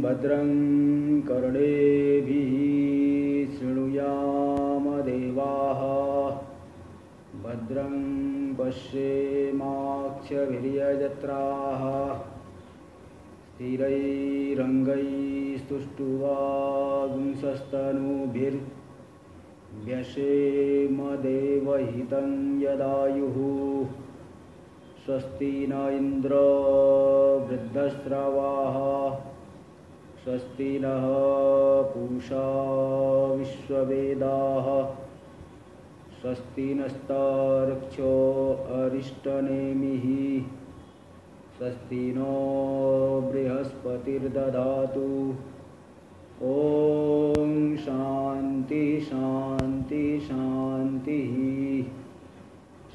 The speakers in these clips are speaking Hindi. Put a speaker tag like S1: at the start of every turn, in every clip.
S1: भद्रं कर्णेभिः शृणुयाम देवाः भद्रं पश्येमाक्षभिर्यजत्राः स्थिरैरङ्गैस्तुष्टुवागुंसस्तनूभिर्व्यसेम देवहितं यदायुः स्वस्ति न इन्द्रो वृद्धश्रवाः स्वस्ति नः पूषा विश्ववेदाः स्वस्ति नस्तार्क्ष्यो अरिष्टनेमिः स्वस्ति नो बृहस्पतिर्दधातु ॐ शान्ति शान्ति शान्तिः।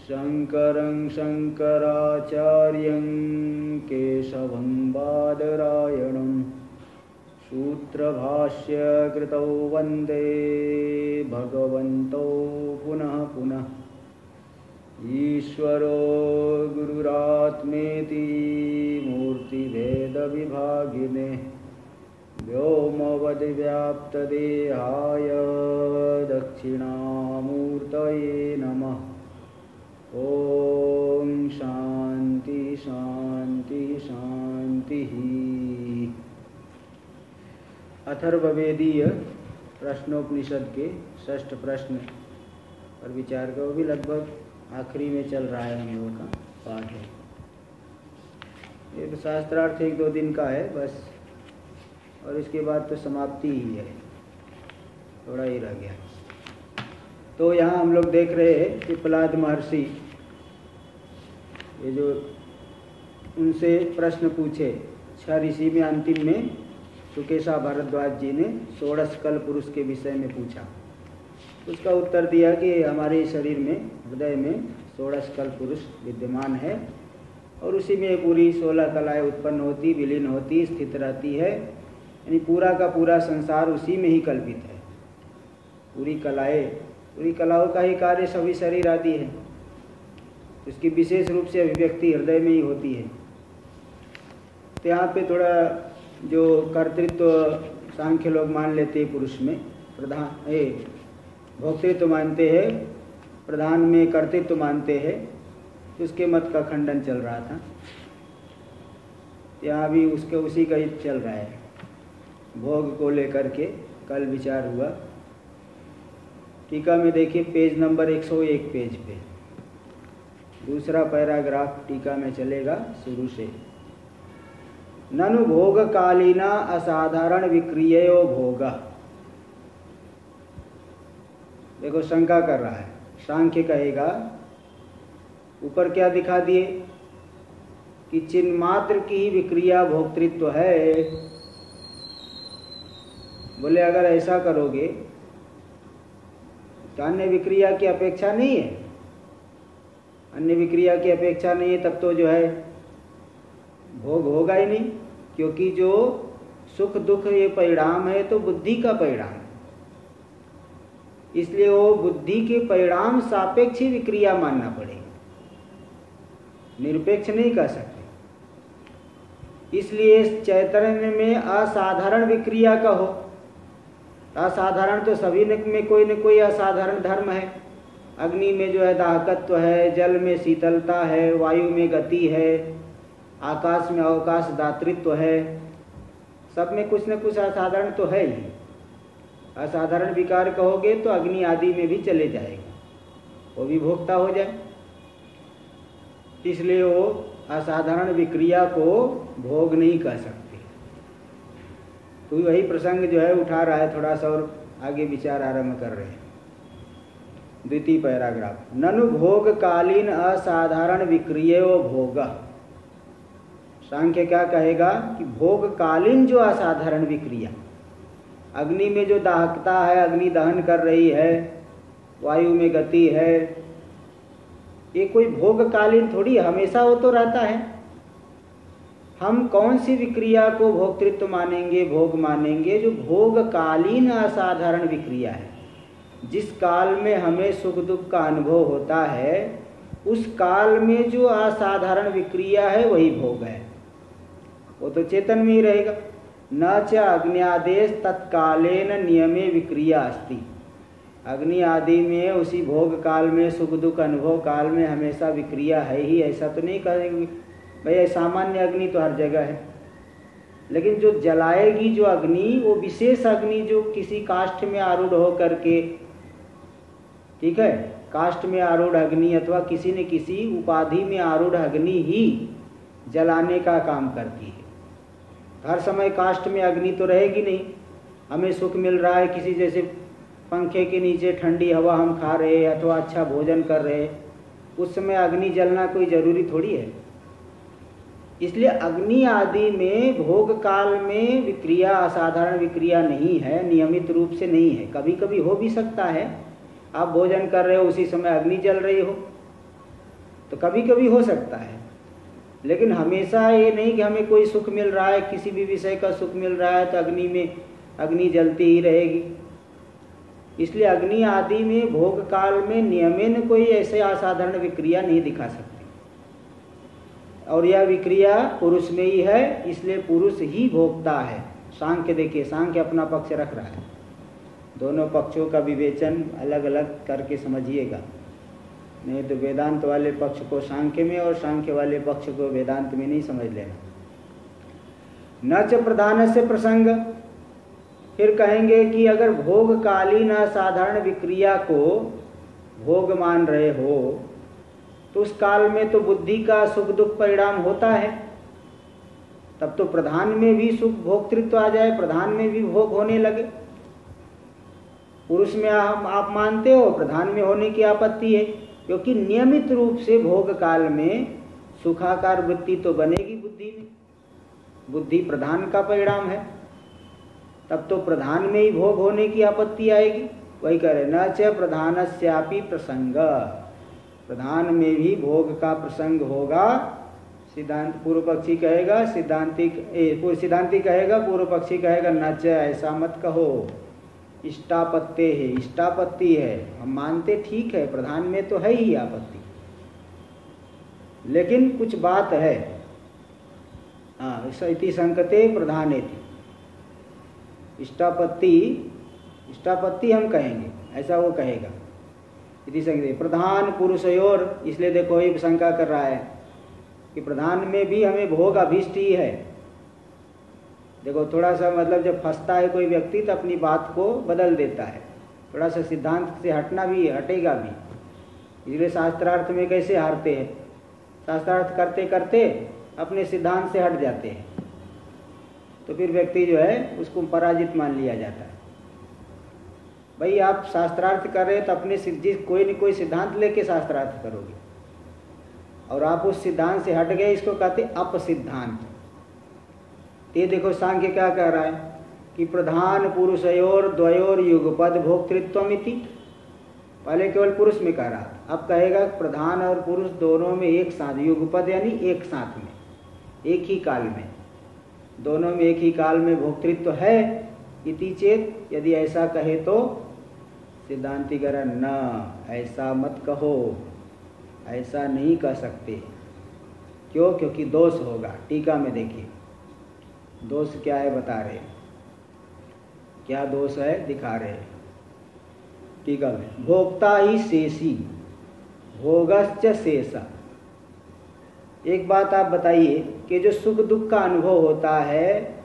S1: शङ्करं शङ्कराचार्यं केशवं बादरायणं सूत्रभाष्यकृतौ वन्दे भगवन्तौ पुनः पुनः। ईश्वरो गुरुरात्मेति मूर्तिभेदविभागिने व्योमवद्व्याप्तदेहाय दक्षिणामूर्तये नमः। ओम शांति शांति शांति। अथर्ववेदीय प्रश्नोपनिषद के षष्ठ प्रश्न पर विचार का, वो भी लगभग आखिरी में चल रहा है, हम लोगों का पाठ है। ये तो शास्त्रार्थ 1-2 दिन का है बस, और इसके बाद तो समाप्ति ही है, थोड़ा ही रह गया। तो यहाँ हम लोग देख रहे हैं कि प्रहलाद महर्षि ये जो उनसे प्रश्न पूछे 6 ऋषि में, अंतिम में सुकेशा भारद्वाज जी ने षोडशकल पुरुष के विषय में पूछा। उसका उत्तर दिया कि हमारे शरीर में, हृदय में षोडशकल पुरुष विद्यमान है और उसी में पूरी 16 कलाएँ उत्पन्न होती, विलीन होती, स्थित रहती है। यानी पूरा का पूरा संसार उसी में ही कल्पित है। पूरी कलाओं का ही कार्य सभी शरीर आदि है। उसकी विशेष रूप से अभिव्यक्ति हृदय में ही होती है। तो यहाँ पे थोड़ा जो कर्तृत्व सांख्य लोग मान लेते हैं, पुरुष में प्रधान भोक्तृत्व मानते हैं, प्रधान में कर्तृत्व मानते हैं, तो उसके मत का खंडन चल रहा था। यहाँ भी उसी का ही चल रहा है। भोग को लेकर के कल विचार हुआ। टीका में देखिए पेज नंबर 101 पेज पे दूसरा पैराग्राफ टीका में चलेगा शुरू से। ननु भोग कालीना असाधारण विक्रियो भोग। देखो शंका कर रहा है, सांख्य कहेगा ऊपर क्या दिखा दिए कि चिन्ह मात्र की ही विक्रिया भोक्तृत्व है। बोले अगर ऐसा करोगे तो अन्य विक्रिया की अपेक्षा नहीं है, अन्य विक्रिया की अपेक्षा नहीं है, तब तो जो है भोग होगा ही नहीं, क्योंकि जो सुख दुख ये परिणाम है तो बुद्धि का परिणाम है। इसलिए वो बुद्धि के परिणाम सापेक्ष ही विक्रिया मानना पड़ेगा, निरपेक्ष नहीं कह सकते। इसलिए चैतन्य में असाधारण विक्रिया का हो। असाधारण तो सभी में कोई न कोई असाधारण धर्म है। अग्नि में जो है दाहकत्व है, जल में शीतलता है, वायु में गति है, आकाश में अवकाश दातृत्व है। सब में कुछ न कुछ असाधारण तो है ही। असाधारण विकार कहोगे तो अग्नि आदि में भी चले जाएगा, वो भी भोक्ता हो जाए। इसलिए वो असाधारण विक्रिया को भोग नहीं कह सकते। तो वही प्रसंग जो है उठा रहा है थोड़ा सा, और आगे विचार आरंभ कर रहे हैं। द्वितीय पैराग्राफ। ननु भोग कालीन असाधारण विक्रियो भोग। सांख्य क्या कहेगा कि भोग कालीन जो असाधारण विक्रिया, अग्नि में जो दाहकता है, अग्नि दहन कर रही है, वायु में गति है, ये कोई भोग कालीन थोड़ी हमेशा वो तो रहता है। हम कौन सी विक्रिया को भोक्तृत्व मानेंगे, भोग मानेंगे? जो भोग कालीन असाधारण विक्रिया है, जिस काल में हमें सुख दुख का अनुभव होता है, उस काल में जो असाधारण विक्रिया है वही भोग है। वो तो चेतन में ही रहेगा। न च अग्न्यादेश तत्कालेन नियमे विक्रिया अस्ति। अग्नि आदि में उसी भोग काल में सुख दुख अनुभव काल में हमेशा विक्रिया है ही, ऐसा तो नहीं कहेंगे भाई सामान्य अग्नि तो हर जगह है। लेकिन जो जलाएगी जो अग्नि, वो विशेष अग्नि जो किसी काष्ठ में आरूढ़ हो करके, ठीक है, काष्ठ में आरूढ़ अग्नि अथवा किसी न किसी उपाधि में आरूढ़ अग्नि ही जलाने का काम करती है। हर समय काष्ठ में अग्नि तो रहेगी नहीं। हमें सुख मिल रहा है किसी जैसे पंखे के नीचे ठंडी हवा हम खा रहे हैं अथवा अच्छा भोजन कर रहे हैं, उस समय अग्नि जलना कोई जरूरी थोड़ी है। इसलिए अग्नि आदि में भोग काल में विक्रिया असाधारण विक्रिया नहीं है, नियमित रूप से नहीं है। कभी कभी हो भी सकता है, आप भोजन कर रहे हो उसी समय अग्नि जल रही हो, तो कभी कभी हो सकता है। लेकिन हमेशा ये नहीं कि हमें कोई सुख मिल रहा है, किसी भी विषय का सुख मिल रहा है तो अग्नि में अग्नि जलती ही रहेगी। इसलिए अग्नि आदि में भोग काल में नियमेन कोई ऐसे असाधारण विक्रिया नहीं दिखा सकती। और यह विक्रिया पुरुष में ही है, इसलिए पुरुष ही भोगता है। सांख्य देखिए, सांख्य अपना पक्ष रख रहा है। दोनों पक्षों का विवेचन अलग अलग करके समझिएगा, नहीं तो वेदांत वाले पक्ष को सांख्य में और सांख्य वाले पक्ष को वेदांत में नहीं समझ लेना। न च प्रधान से प्रसंग, फिर कहेंगे कि अगर भोगकालीन असाधारण विक्रिया को भोग मान रहे हो तो उस काल में तो बुद्धि का सुख दुख परिणाम होता है, तब तो प्रधान में भी सुख भोक्तृत्व आ जाए, प्रधान में भी भोग होने लगे। पुरुष में आप मानते हो, प्रधान में होने की आपत्ति है, क्योंकि नियमित रूप से भोग काल में सुखाकार वृत्ति तो बनेगी बुद्धि में, बुद्धि प्रधान का परिणाम है, तब तो प्रधान में ही भोग होने की आपत्ति आएगी। वही कह रहे न च प्रधानस्यापि प्रसंग, प्रधान में भी भोग का प्रसंग होगा। सिद्धांत पूर्व पक्षी कहेगा, सिद्धांति कहेगा, पूर्व पक्षी कहेगा न च, ऐसा मत कहो, इष्टापत्ति है, इष्टापत्ति है। हम मानते ठीक है, प्रधान में तो है ही आपत्ति, लेकिन कुछ बात है। हाँ, इति संकते प्रधाने थी, इष्टापत्ति हम कहेंगे, ऐसा वो कहेगा। इति संकते प्रधान पुरुषयोर, इसलिए देखो ये शंका कर रहा है कि प्रधान में भी हमें भोग अभीष्ट ही है। देखो थोड़ा सा मतलब जब फंसता है कोई व्यक्ति तो अपनी बात को बदल देता है, थोड़ा सा सिद्धांत से हटना भी हटेगा भी। इसलिए शास्त्रार्थ में कैसे हारते हैं, शास्त्रार्थ करते करते अपने सिद्धांत से हट जाते हैं, तो फिर व्यक्ति जो है उसको पराजित मान लिया जाता है। भाई आप शास्त्रार्थ कर रहे हैं तो अपने कोई न कोई सिद्धांत लेके शास्त्रार्थ करोगे, और आप उस सिद्धांत से हट गए, इसको कहते अपसिद्धांत। ये देखो सांख्य क्या कह रहा है कि प्रधान पुरुषयोर द्वयोर युगपद भोक्तृत्वमिति, पहले केवल पुरुष में कह रहा था, अब कहेगा प्रधान और पुरुष दोनों में एक साथ, युगपद यानी एक साथ में, एक ही काल में, दोनों में एक ही काल में भोक्तृत्व है। इति चेत, यदि ऐसा कहे तो सिद्धांति कह रहा न, ऐसा मत कहो, ऐसा नहीं कह सकते। क्यों? क्योंकि दोष होगा। टीका में देखिए दोष क्या है, बता रहे हैं क्या दोष है, दिखा रहे हैं टीका में। भोक्ता ही शेषी, भोगश्च शेषा। एक बात आप बताइए कि जो सुख दुख का अनुभव होता है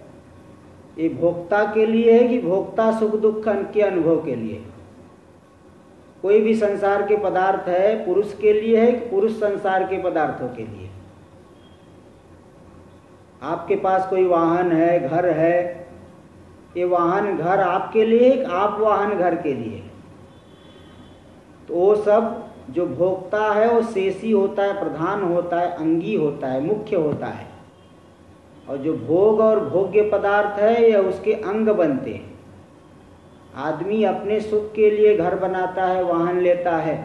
S1: ये भोक्ता के लिए है कि भोक्ता सुख दुख के अनुभव के लिए? कोई भी संसार के पदार्थ है पुरुष के लिए है कि पुरुष संसार के पदार्थों के लिए? आपके पास कोई वाहन है, घर है, ये वाहन घर आपके लिए है कि आप वाहन घर के लिए? तो वो सब जो भोक्ता है वो शेषी होता है, प्रधान होता है, अंगी होता है, मुख्य होता है, और जो भोग और भोग्य पदार्थ है यह उसके अंग बनते हैं। आदमी अपने सुख के लिए घर बनाता है, वाहन लेता है,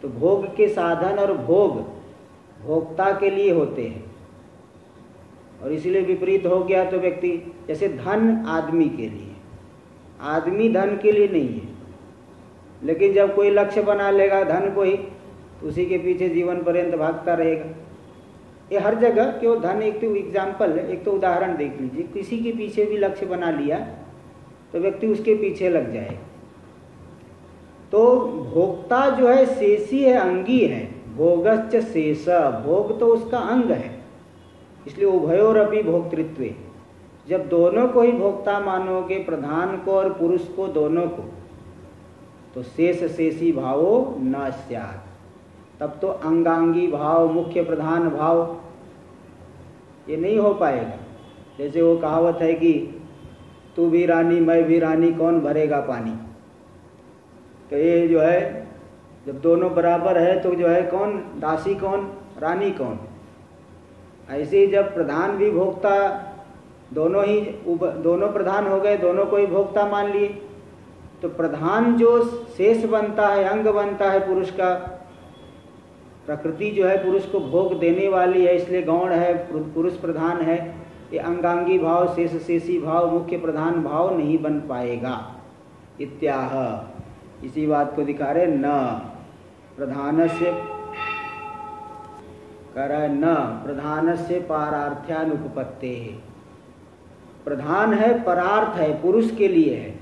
S1: तो भोग के साधन और भोग भोक्ता के लिए होते हैं। और इसीलिए विपरीत हो गया तो व्यक्ति, जैसे धन आदमी के लिए, आदमी धन के लिए नहीं है, लेकिन जब कोई लक्ष्य बना लेगा धन को ही, तो उसी के पीछे जीवन पर्यंत भागता रहेगा। ये हर जगह क्यों धन, एक तो एग्जाम्पल है, एक तो उदाहरण देख लीजिए, किसी के पीछे भी लक्ष्य बना लिया तो व्यक्ति उसके पीछे लग जाए। तो भोक्ता जो है शेषी है, अंगी है, भोगश्च शेष, भोग तो उसका अंग है, इसलिए उभयोरपि भोक्तृत्व। जब दोनों को ही भोक्ता मानोगे, प्रधान को और पुरुष को, दोनों को, तो शेष शेषी भावो न स्यात्, तब तो अंगांगी भाव, मुख्य प्रधान भाव ये नहीं हो पाएगा। जैसे वो कहावत है कि तू भी रानी मैं भी रानी कौन भरेगा पानी, तो ये जो है जब दोनों बराबर है तो जो है कौन दासी कौन रानी कौन। ऐसे ही जब प्रधान भी भोक्ता, दोनों प्रधान हो गए, दोनों को ही भोक्ता मान लिए, तो प्रधान जो शेष बनता है, अंग बनता है पुरुष का, प्रकृति जो है पुरुष को भोग देने वाली है, इसलिए गौण है, पुरुष प्रधान है, ये अंगांगी भाव, शेष शेषी भाव, मुख्य प्रधान भाव नहीं बन पाएगा। इत्याह, इसी बात को दिखा रहे, न प्रधानस्य कर न प्रधानस्य पारार्थ्यानुपपत्ते, प्रधान है परार्थ है, पुरुष के लिए है।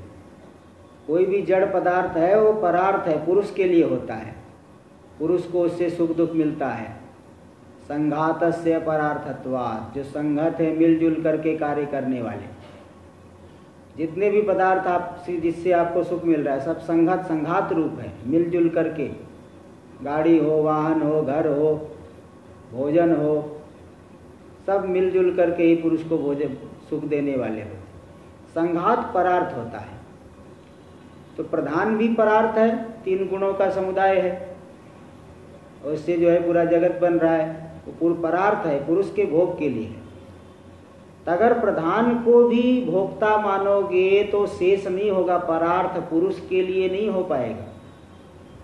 S1: कोई भी जड़ पदार्थ है वो परार्थ है, पुरुष के लिए होता है, पुरुष को उससे सुख दुख मिलता है। संघातस्य परार्थत्वात्, जो संगत है मिलजुल करके कार्य करने वाले, जितने भी पदार्थ आपसे जिससे आपको सुख मिल रहा है सब संघात रूप है, मिलजुल करके, गाड़ी हो, वाहन हो, घर हो, भोजन हो, सब मिलजुल करके ही पुरुष को भोजन सुख देने वाले होते। संघात परार्थ होता है। तो प्रधान भी परार्थ है, 3 गुणों का समुदाय है, और इससे जो है पूरा जगत बन रहा है, वो पूर्ण परार्थ है, पुरुष के भोग के लिए है। तो अगर प्रधान को भी भोक्ता मानोगे तो शेष नहीं होगा, परार्थ पुरुष के लिए नहीं हो पाएगा,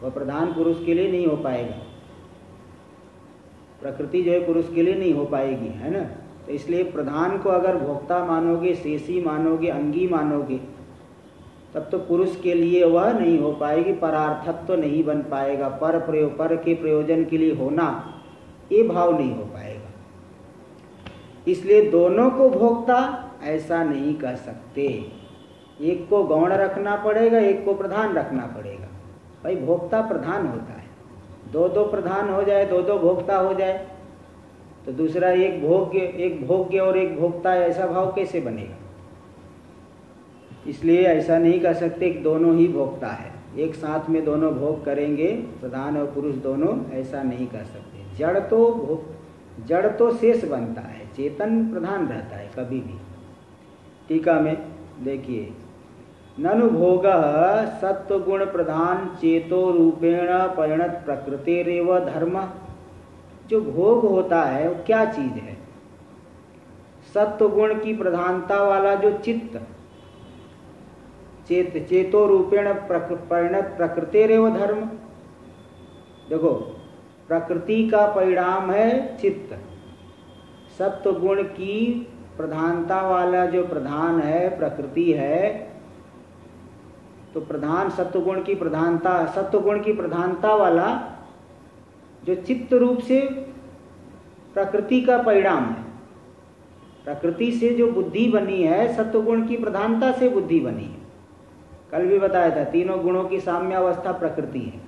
S1: वह प्रधान पुरुष के लिए नहीं हो पाएगा, प्रकृति जो है पुरुष के लिए नहीं हो पाएगी, है ना। तो इसलिए प्रधान को अगर भोक्ता मानोगे, शेषी मानोगे, अंगी मानोगे, तब तो पुरुष के लिए वह नहीं हो पाएगी, परार्थत्व तो नहीं बन पाएगा, पर के प्रयोजन के लिए होना ये भाव नहीं हो पाएगा। इसलिए दोनों को भोक्ता ऐसा नहीं कर सकते, एक को गौण रखना पड़ेगा, एक को प्रधान रखना पड़ेगा। भाई भोक्ता प्रधान होता है, दो प्रधान हो जाए, दो भोक्ता हो जाए, तो दूसरा एक भोग्य और एक भोक्ता है, ऐसा भाव कैसे बनेगा। इसलिए ऐसा नहीं कर सकते कि दोनों ही भोक्ता है, एक साथ में दोनों भोग करेंगे, प्रधान और पुरुष दोनों, ऐसा नहीं कर सकते। जड़ तो शेष बनता है, चेतन प्रधान रहता है कभी भी। टीका में देखिए, ननु भोग सत्वगुण प्रधान चेतो रूपेण परिणत प्रकृतिरेव धर्म। जो भोग होता है वो क्या चीज है? सत्वगुण की प्रधानता वाला जो चित्त, चेतो रूपेण परिणत प्रकृतिरेव धर्म। देखो, प्रकृति का परिणाम है चित्त, सत्वगुण की प्रधानता वाला जो प्रधान है, प्रकृति है, तो प्रधान सत्वगुण की प्रधानता वाला जो चित्त रूप से प्रकृति का परिणाम है। प्रकृति से जो बुद्धि बनी है, सत्वगुण की प्रधानता से बुद्धि बनी है। कल भी बताया था, तीनों गुणों की साम्यावस्था प्रकृति है,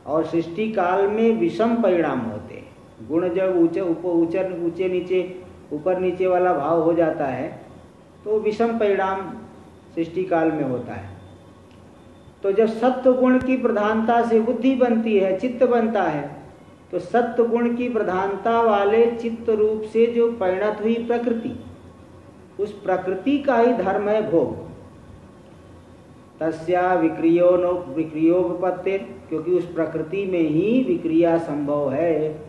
S1: और सृष्टि काल में विषम परिणाम होते हैं। गुण जब ऊंचे नीचे, ऊपर नीचे वाला भाव हो जाता है तो विषम परिणाम सृष्टि काल में होता है। तो जब सत्व गुण की प्रधानता से बुद्धि बनती है, चित्त बनता है, तो सत्व गुण की प्रधानता वाले चित्त रूप से जो परिणत हुई प्रकृति, उस प्रकृति का ही धर्म है भोग। तस्या विक्रियोपत्ति, क्योंकि उस प्रकृति में ही विक्रिया संभव है।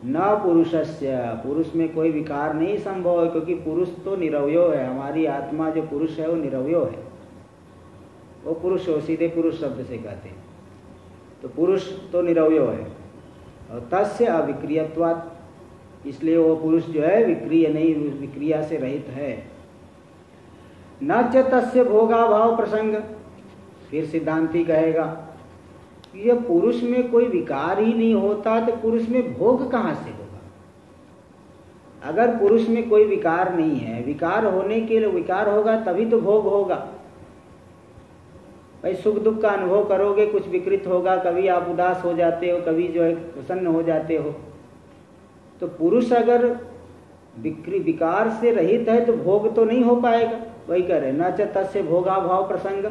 S1: न पुरुषस्य, पुरुष में कोई विकार नहीं संभव है, क्योंकि पुरुष तो निरवयो है। हमारी आत्मा जो पुरुष है वो निरवयो है, वो पुरुष हो, सीधे पुरुष शब्द से कहते हैं। तो पुरुष तो निरवयो है, और तस्य अविक्रियत्वात्, इसलिए वो पुरुष जो है विक्रिय नहीं, विक्रिया से रहित है। न च तस्य भोगाभाव प्रसंग, फिर सिद्धांती कहेगा कि ये पुरुष में कोई विकार ही नहीं होता तो पुरुष में भोग कहाँ से होगा? अगर पुरुष में कोई विकार नहीं है, विकार होने के लिए विकार होगा तभी तो भोग होगा। भाई सुख दुख का अनुभव करोगे, कुछ विकृत होगा, कभी आप उदास हो जाते हो, कभी जो है प्रसन्न हो जाते हो। तो पुरुष अगर विकार से रहित है तो भोग तो नहीं हो पाएगा। वही कह रहे न च तस्य भोगा भाव प्रसंग।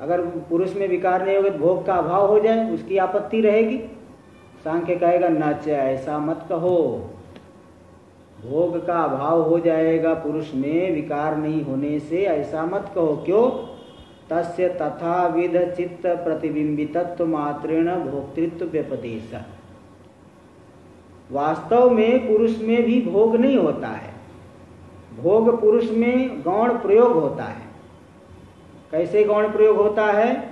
S1: अगर पुरुष में विकार नहीं होगा तो भोग का अभाव हो जाए, उसकी आपत्ति रहेगी। सांख्य कहेगा न च, ऐसा मत कहो, भोग का अभाव हो जाएगा पुरुष में विकार नहीं होने से, ऐसा मत कहो। क्यों? तस्य तथा विध चित्त प्रतिबिंबितत्व मात्रेण भोक्तृत्व व्यपदेश। वास्तव में पुरुष में भी भोग नहीं होता है, भोग पुरुष में गौण प्रयोग होता है। कैसे गौण प्रयोग होता है?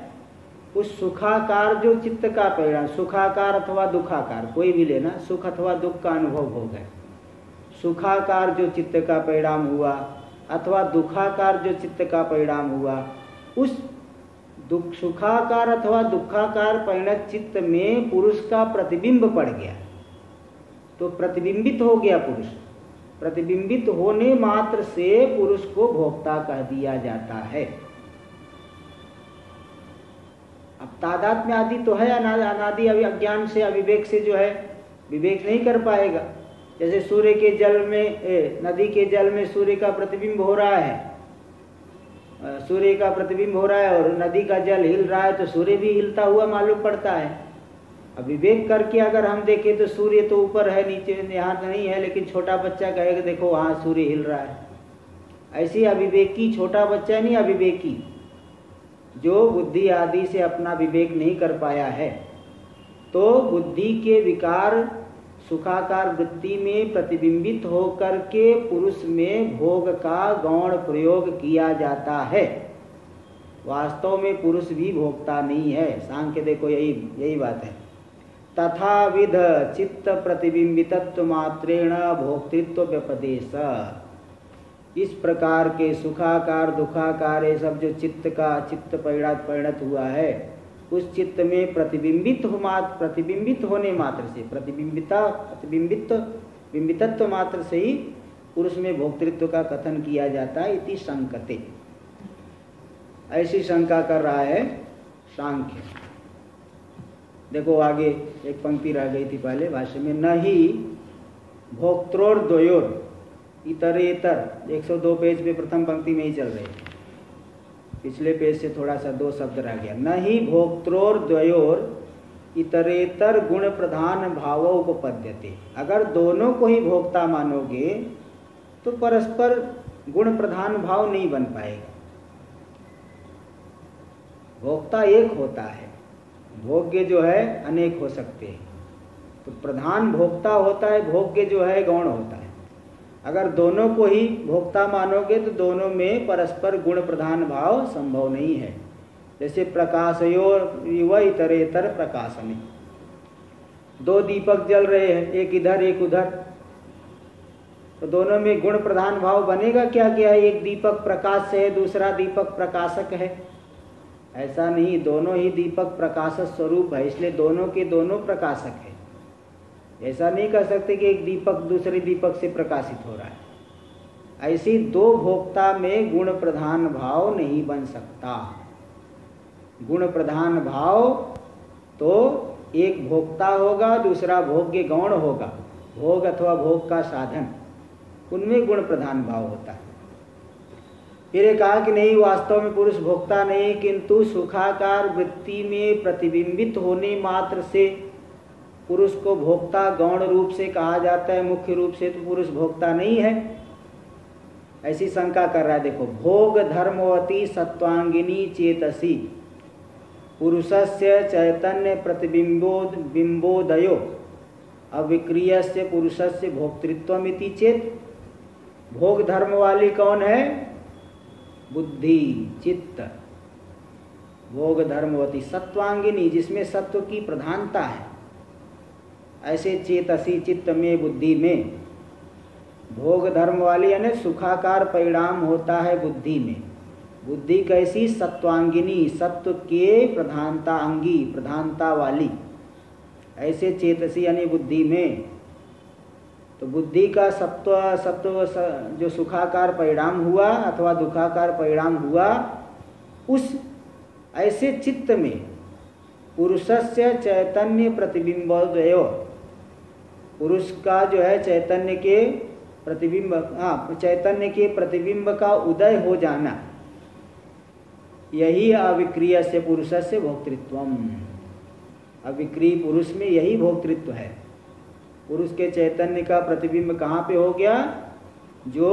S1: उस सुखाकार जो चित्त का परिणाम, सुखाकार अथवा दुखाकार कोई भी लेना, सुख अथवा दुख का अनुभव भोग है। सुखाकार जो चित्त का परिणाम हुआ अथवा दुखाकार जो चित्त का परिणाम हुआ, उस सुखाकार अथवा दुखाकार परिणत चित्त में पुरुष का प्रतिबिंब पड़ गया, तो प्रतिबिंबित हो गया पुरुष। प्रतिबिंबित होने मात्र से पुरुष को भोक्ता कह दिया जाता है। अब तादात्म्य आदि तो है, अनादि अज्ञान से, अविवेक से जो है विवेक नहीं कर पाएगा। जैसे सूर्य के जल में, नदी के जल में सूर्य का प्रतिबिंब हो रहा है, सूर्य का प्रतिबिंब हो रहा है और नदी का जल हिल रहा है, तो सूर्य भी हिलता हुआ मालूम पड़ता है। अब विवेक करके अगर हम देखें तो सूर्य तो ऊपर है, नीचे यहाँ नहीं है, लेकिन छोटा बच्चा कहेगा देखो वहाँ सूर्य हिल रहा है। ऐसी अविवेकी, छोटा बच्चा नहीं, अविवेकी जो बुद्धि आदि से अपना विवेक नहीं कर पाया है, तो बुद्धि के विकार सुखाकार वृत्ति में प्रतिबिंबित होकर के पुरुष में भोग का गौण प्रयोग किया जाता है। वास्तव में पुरुष भी भोक्ता नहीं है। सांख्य देखो यही बात है। तथा विध चित्त प्रतिबिंबितत्व मात्रेण भोक्तृत्व व्यपदेश। इस प्रकार के सुखाकार दुखाकार ये सब जो चित्त परिणत हुआ है, उस चित्त में प्रतिबिंबित होने मात्र से, बिंबितत्व मात्र से ही पुरुष में भोक्तृत्व का कथन किया जाता है। इति शंकते, ऐसी शंका कर रहा है सांख्य। देखो आगे एक पंक्ति रह गई थी पहले भाष्य में, न ही भोक्त्रोर्द्वयोर इतरेतर। 102 पेज पे प्रथम पंक्ति में ही चल रही है, पिछले पेज से थोड़ा सा 2 शब्द रह गया। न ही भोक्त्रोर्द्वयोर इतरेतर गुण प्रधान भाव उपपद्यते। अगर दोनों को ही भोक्ता मानोगे तो परस्पर गुण प्रधान भाव नहीं बन पाएगा। भोक्ता एक होता है, भोग्य जो है अनेक हो सकते हैं। तो प्रधान भोक्ता होता है, भोग्य जो है गौण होता है। अगर दोनों को ही भोक्ता मानोगे तो दोनों में परस्पर गुण प्रधान भाव संभव नहीं है। जैसे प्रकाशयोर इतरेतर प्रकाशने, 2 दीपक जल रहे हैं, एक इधर एक उधर, तो दोनों में गुण प्रधान भाव बनेगा क्या? क्या एक दीपक प्रकाश से है, दूसरा दीपक प्रकाशक है? ऐसा नहीं, दोनों ही दीपक प्रकाशक स्वरूप है, इसलिए दोनों के दोनों प्रकाशक है। ऐसा नहीं कह सकते कि एक दीपक दूसरे दीपक से प्रकाशित हो रहा है। ऐसी 2 भोक्ता में गुण प्रधान भाव नहीं बन सकता। गुण प्रधान भाव तो एक भोक्ता होगा, दूसरा भोग्य गौण होगा, भोग अथवा भोग का साधन, उनमें गुण प्रधान भाव होता है। फिर ये कहा कि नहीं, वास्तव में पुरुष भोक्ता नहीं, किंतु सुखाकार वृत्ति में प्रतिबिंबित होने मात्र से पुरुष को भोक्ता गौण रूप से कहा जाता है, मुख्य रूप से तो पुरुष भोक्ता नहीं है। ऐसी शंका कर रहा है। देखो, भोग धर्मवती सत्वांगिनी चेतसी पुरुषस्य चैतन्य प्रतिबिंबोदयो अविक्रियस्य पुरुषस्य भोक्तृत्वमिति चेत। भोग धर्म वाली कौन है? बुद्धि, चित्त। भोग धर्मवती सत्वांगिनी, जिसमें सत्व की प्रधानता है, ऐसे चेतसी चित्त में, बुद्धि में। भोग धर्म वाली यानी सुखाकार परिणाम होता है बुद्धि में। बुद्धि कैसी? सत्वांगिनी, सत्व के प्रधानता अंगी, प्रधानता वाली। ऐसे चेतसी यानी बुद्धि में तो बुद्धि का सत्व सत्व जो सुखाकार परिणाम हुआ अथवा दुखाकार परिणाम हुआ, उस ऐसे चित्त में पुरुषस्य चैतन्य प्रतिबिंबोदयो, पुरुष का जो है चैतन्य के प्रतिबिंब, चैतन्य के प्रतिबिंब का उदय हो जाना, यही अविक्रिय से पुरुषस्य भोक्तृत्वम। अविक्रिय पुरुष में यही भोक्तृत्व है। पुरुष के चैतन्य का प्रतिबिंब कहाँ पे हो गया? जो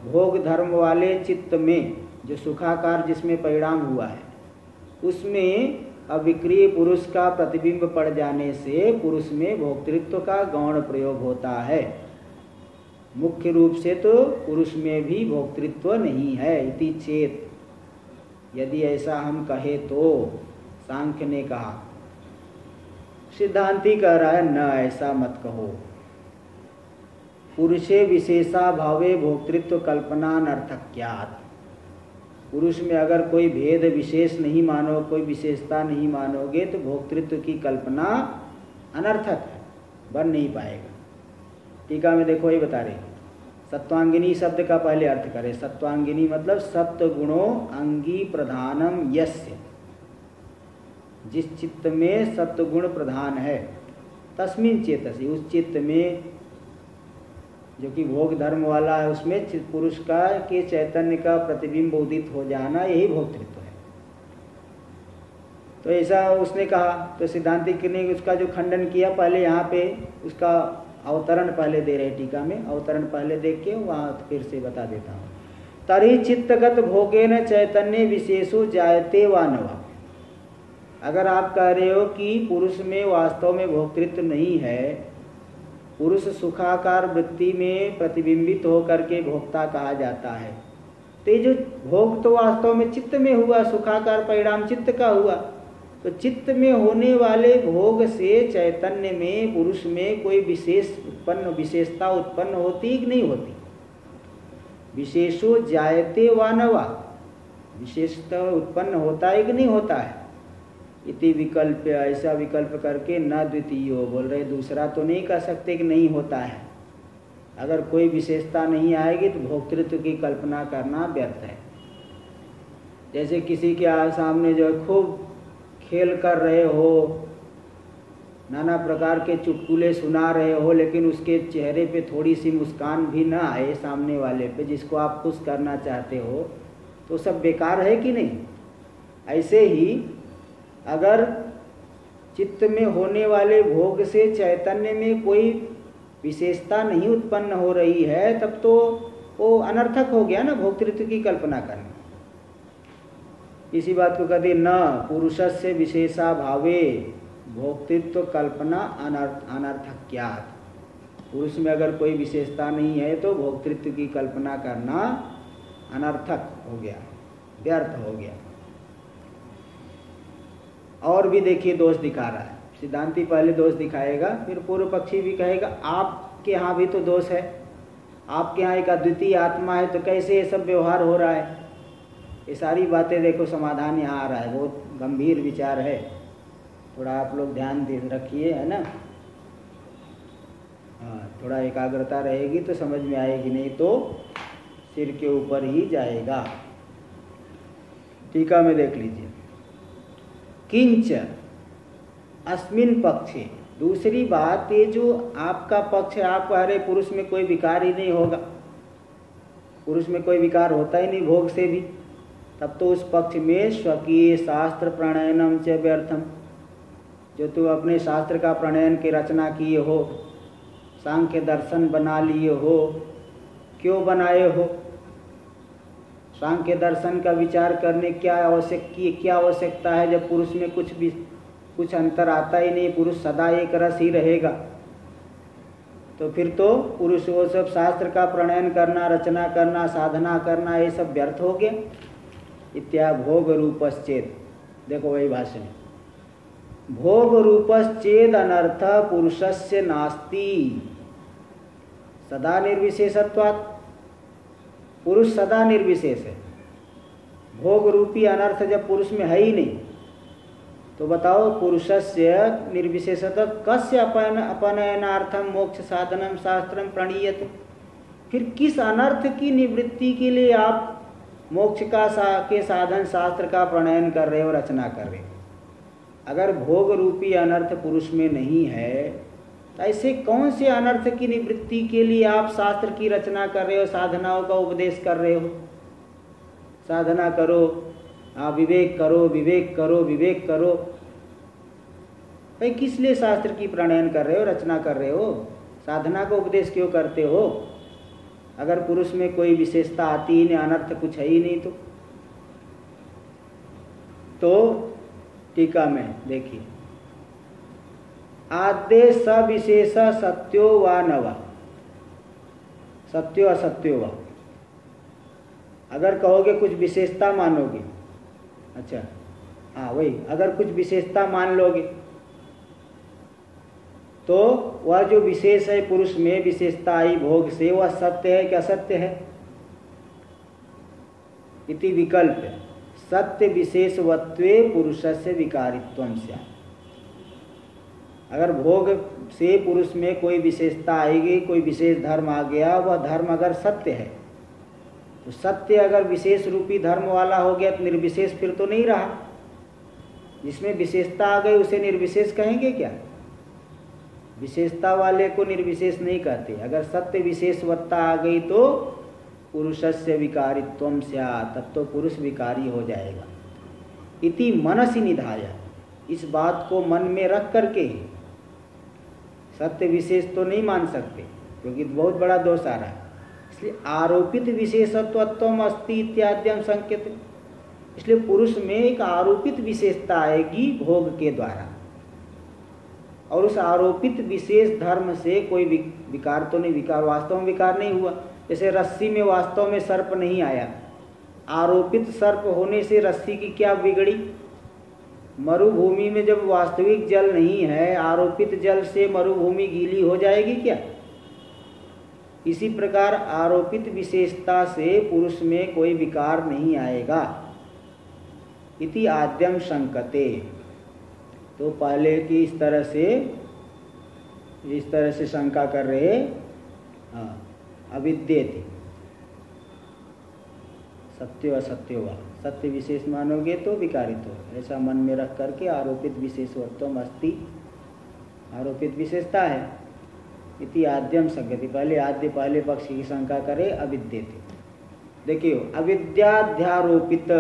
S1: भोग धर्म वाले चित्त में, जो सुखाकार जिसमें परिणाम हुआ है, उसमें अविक्रिय पुरुष का प्रतिबिंब पड़ जाने से पुरुष में भोक्तृत्व का गौण प्रयोग होता है। मुख्य रूप से तो पुरुष में भी भोक्तृत्व नहीं है। इति चेत, यदि ऐसा हम कहे तो, सांख्य ने कहा। सिद्धांती कह रहा है न, ऐसा मत कहो। पुरुषे विशेषा भावे भोक्तृत्व कल्पना अनर्थक्यात्। पुरुष में अगर कोई भेद विशेष नहीं मानो, कोई विशेषता नहीं मानोगे तो भोक्तृत्व की कल्पना अनर्थक है, बन नहीं पाएगा। टीका में देखो ये बता रहे, सत्वांगिनी शब्द का पहले अर्थ करें। सत्वांगिनी मतलब सत्व गुणों अंगी प्रधानम यस्य, जिस चित्त में सत्व गुण प्रधान है, तस्मिन चेतसी, उस चित्त में जो कि भोग धर्म वाला है, उसमें पुरुष का के चैतन्य का प्रतिबिंब उदित हो जाना, यही भोक्तृत्व है। तो ऐसा उसने कहा। तो सिद्धांतिक ने उसका जो खंडन किया, पहले यहाँ पे उसका अवतरण पहले दे रहे टीका में, अवतरण पहले देख के वहाँ फिर से बता देता हूँ। तरी चित्तगत भोगेन चैतन्य विशेषो जायते वा न वा। अगर आप कह रहे हो कि पुरुष में वास्तव में भोक्तृत्व नहीं है, पुरुष सुखाकार वृत्ति में प्रतिबिंबित होकर के भोक्ता कहा जाता है, तो ये जो भोग तो वास्तव में चित्त में हुआ, सुखाकार परिणाम चित्त का हुआ। तो चित्त में होने वाले भोग से चैतन्य में, पुरुष में कोई विशेषता उत्पन्न होती कि नहीं होती? विशेषो जायते वा न वा, विशेषता उत्पन्न होता है कि नहीं होता है? इति विकल्प, ऐसा विकल्प करके न द्वितीयो बोल रहे, दूसरा तो नहीं कह सकते कि नहीं होता है। अगर कोई विशेषता नहीं आएगी तो भोक्तृत्व की कल्पना करना व्यर्थ है। जैसे किसी के सामने जो खूब खेल कर रहे हो, नाना प्रकार के चुटकुले सुना रहे हो, लेकिन उसके चेहरे पे थोड़ी सी मुस्कान भी ना आए सामने वाले पे, जिसको आप खुश करना चाहते हो, तो सब बेकार है कि नहीं? ऐसे ही अगर चित्त में होने वाले भोग से चैतन्य में कोई विशेषता नहीं उत्पन्न हो रही है, तब तो वो अनर्थक हो गया ना भोक्तृत्व की कल्पना करना। इसी बात को कहते न पुरुषस्य विशेषा भावे भोक्तृत्व कल्पना अनर्थक्यात्। पुरुष में अगर कोई विशेषता नहीं है तो भोक्तृत्व की कल्पना करना अनर्थक हो गया, व्यर्थ हो गया। और भी देखिए दोष दिखा रहा है सिद्धांती। पहले दोष दिखाएगा, फिर पूर्व पक्षी भी कहेगा आपके यहाँ भी तो दोष है, आपके यहाँ एक अद्वितीय आत्मा है, तो कैसे ये सब व्यवहार हो रहा है? ये सारी बातें देखो, समाधान यहाँ आ रहा है। बहुत गंभीर विचार है, थोड़ा आप लोग ध्यान दे रखिए, है ना। हाँ, थोड़ा एकाग्रता रहेगी तो समझ में आएगी, नहीं तो सिर के ऊपर ही जाएगा। टीका में देख लीजिए, किंच अस्मिन पक्षे, दूसरी बात ये जो आपका पक्ष है, आप कह रहे पुरुष में कोई विकार ही नहीं होगा, पुरुष में कोई विकार होता ही नहीं भोग से भी, तब तो उस पक्ष में स्वकीय शास्त्र प्रणयनम च व्यर्थम, जो तू अपने शास्त्र का प्रणयन की रचना किए हो, सांख्य दर्शन बना लिए हो, क्यों बनाए हो? सांख्य दर्शन का विचार करने क्या आवश्यकता है जब पुरुष में कुछ अंतर आता ही नहीं, पुरुष सदा एक रस ही रहेगा। तो फिर तो पुरुष वो सब शास्त्र का प्रणयन करना, रचना करना, साधना करना, ये सब व्यर्थ हो गया। इत्या भोग रूपश्चेद, देखो वही भाष्य में, भोग रूपश्चेद अनर्थ पुरुषस्य नास्ति सदा निर्विशेषत्वात्। पुरुष सदा निर्विशेष है, भोग रूपी अनर्थ जब पुरुष में है ही नहीं, तो बताओ, पुरुषस्य निर्विशेषतः कस्य अपनयनार्थम मोक्ष साधनम शास्त्रम प्रणीयते। फिर किस अनर्थ की निवृत्ति के लिए आप मोक्ष के साधन शास्त्र का प्रणयन कर रहे हो, रचना कर रहे हो। अगर भोग रूपी अनर्थ पुरुष में नहीं है तो ऐसे कौन से अनर्थ की निवृत्ति के लिए आप शास्त्र की रचना कर रहे हो, साधनाओं का उपदेश कर रहे हो। साधना करो, विवेक करो, विवेक करो, विवेक करो। भाई किस लिए शास्त्र की प्रणयन कर रहे हो, रचना कर रहे हो? साधना का उपदेश क्यों करते हो? अगर पुरुष में कोई विशेषता आती ही नहीं, अनर्थ कुछ है ही नहीं तो टीका में देखिए, आद्य सविशेष सत्यो व न वा, सत्यो असत्यो वा। अगर कहोगे कुछ विशेषता मानोगे, अच्छा हाँ वही, अगर कुछ विशेषता मान लोगे तो वह जो विशेष है पुरुष में, विशेषता आई भोग से, वह सत्य है कि असत्य है? इति विकल्प है। सत्य विशेषवत्वे पुरुषस्य विकारित्वं स्यात्। अगर भोग से पुरुष में कोई विशेषता आएगी, कोई विशेष धर्म आ गया, वह धर्म अगर सत्य है तो सत्य अगर विशेष रूपी धर्म वाला हो गया तो निर्विशेष फिर तो नहीं रहा। जिसमें विशेषता आ गई उसे निर्विशेष कहेंगे क्या? विशेषता वाले को निर्विशेष नहीं कहते। अगर सत्य विशेषवत्ता आ गई तो पुरुषस्य विकारित्वं स्यात्, तब तो पुरुष विकारी हो जाएगा। इति मनसि निधाय, इस बात को मन में रख करके सत्य विशेष तो नहीं मान सकते, क्योंकि बहुत बड़ा दोष आ रहा है। इसलिए आरोपित विशेषत्वत्वम अस्ति इत्याद्यम संकेत। इसलिए पुरुष में एक आरोपित विशेषता आएगी भोग के द्वारा, और उस आरोपित विशेष धर्म से कोई विकार तो नहीं, विकार वास्तव में विकार नहीं हुआ। जैसे रस्सी में वास्तव में सर्प नहीं आया, आरोपित सर्प होने से रस्सी की क्या बिगड़ी? मरुभूमि में जब वास्तविक जल नहीं है, आरोपित जल से मरुभूमि गीली हो जाएगी क्या? इसी प्रकार आरोपित विशेषता से पुरुष में कोई विकार नहीं आएगा। इति आद्यम शंकते, तो पहले की इस तरह से शंका कर रहे। हाँ, अविद्येति सत्यो असत्यो वा, सत्य विशेष मानोगे तो विकारित हो, ऐसा मन में रख करके आरोपित विशेषत्वम अस्ति, आरोपित विशेषता है। इति आद्यम संगति, पहले पक्ष की शंका करे अविद्येति। देखियो, अविद्याध्यारोपित,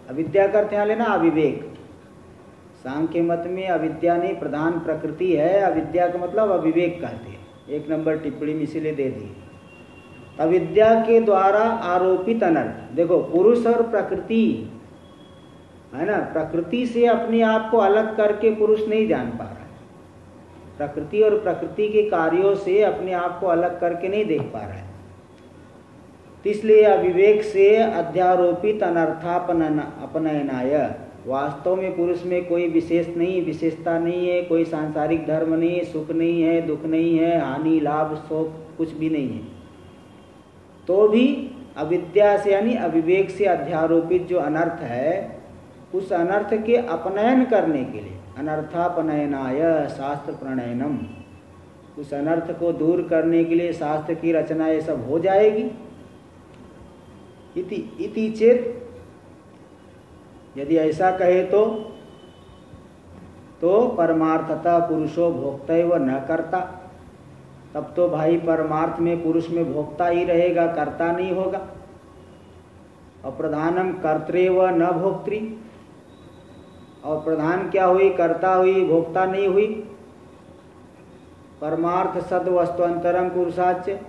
S1: अविद्या का अर्थ यहाँ लेना अविवेक। सांख्य मत में अविद्या नहीं, प्रधान प्रकृति है, अविद्या का मतलब अविवेक कहते हैं। 1 नंबर टिप्पणी में इसीलिए दे दी। अविद्या के द्वारा आरोपित अनर्थ, देखो पुरुष और प्रकृति है ना, प्रकृति से अपने आप को अलग करके पुरुष नहीं जान पा रहा है, प्रकृति और प्रकृति के कार्यों से अपने आप को अलग करके नहीं देख पा रहा है। इसलिए अविवेक से अध्यारोपित अनर्थापनयनाय, वास्तव में पुरुष में कोई विशेषता नहीं है, कोई सांसारिक धर्म नहीं है, सुख नहीं है, दुख नहीं है, हानि लाभ शोक कुछ भी नहीं है, तो भी अविद्या से यानी अविवेक से अध्यारोपित जो अनर्थ है, उस अनर्थ के अपनयन करने के लिए अनर्थापनयनाय शास्त्र प्रणयनम, उस अनर्थ को दूर करने के लिए शास्त्र की रचना ये सब हो जाएगी। इति चेत, यदि ऐसा कहे तो परमार्थतः पुरुषो भोक्तैव न कर्ता, तब तो भाई परमार्थ में पुरुष में भोक्ता ही रहेगा, कर्ता नहीं होगा। और प्रधानम कर्तृव न भोक्त्री, और प्रधान क्या हुई? कर्ता हुई, भोक्ता नहीं हुई। परमार्थ सद वस्तुअंतरम पुरुषाच्य,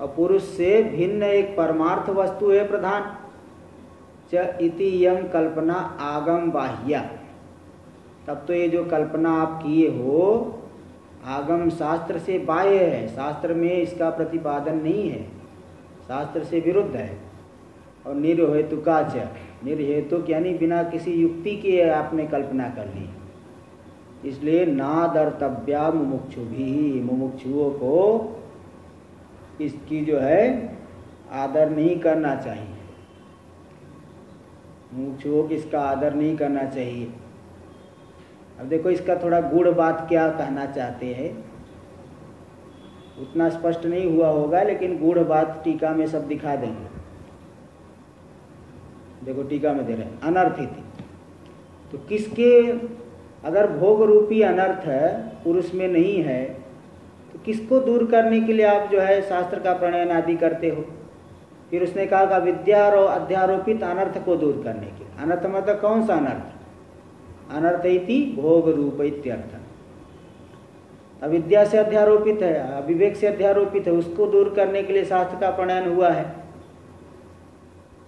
S1: और पुरुष से भिन्न एक परमार्थ वस्तु है प्रधान। च इति यम कल्पना आगम बाह्या, तब तो ये जो कल्पना आप किए हो आगम शास्त्र से बाह्य है, शास्त्र में इसका प्रतिपादन नहीं है, शास्त्र से विरुद्ध है। और निर्हेतुकाच, निर्हेतुक यानी बिना किसी युक्ति के आपने कल्पना कर ली, इसलिए नादर्तव्या मुमुक्षु भी, मुमुक्षुओं को इसकी जो है आदर नहीं करना चाहिए, मुमुक्षुओं को इसका आदर नहीं करना चाहिए। अब देखो इसका थोड़ा गूढ़ बात क्या कहना चाहते हैं, उतना स्पष्ट नहीं हुआ होगा, लेकिन गूढ़ बात टीका में सब दिखा देंगे। देखो टीका में दे रहे हैं अनर्थिति, तो किसके, अगर भोग रूपी अनर्थ है पुरुष में नहीं है, तो किसको दूर करने के लिए आप जो है शास्त्र का प्रणयन आदि करते हो? फिर उसने कहा कि विद्या और अध्यारोपित अनर्थ को दूर करने के लिए। अनर्थ मतलब कौन सा अनर्थ? अनर्थ इति भोग रूप इत्यर्थ। अविद्या से अध्यारोपित है, अविवेक से अध्यारोपित है, उसको दूर करने के लिए शास्त्र का प्रणयन हुआ है।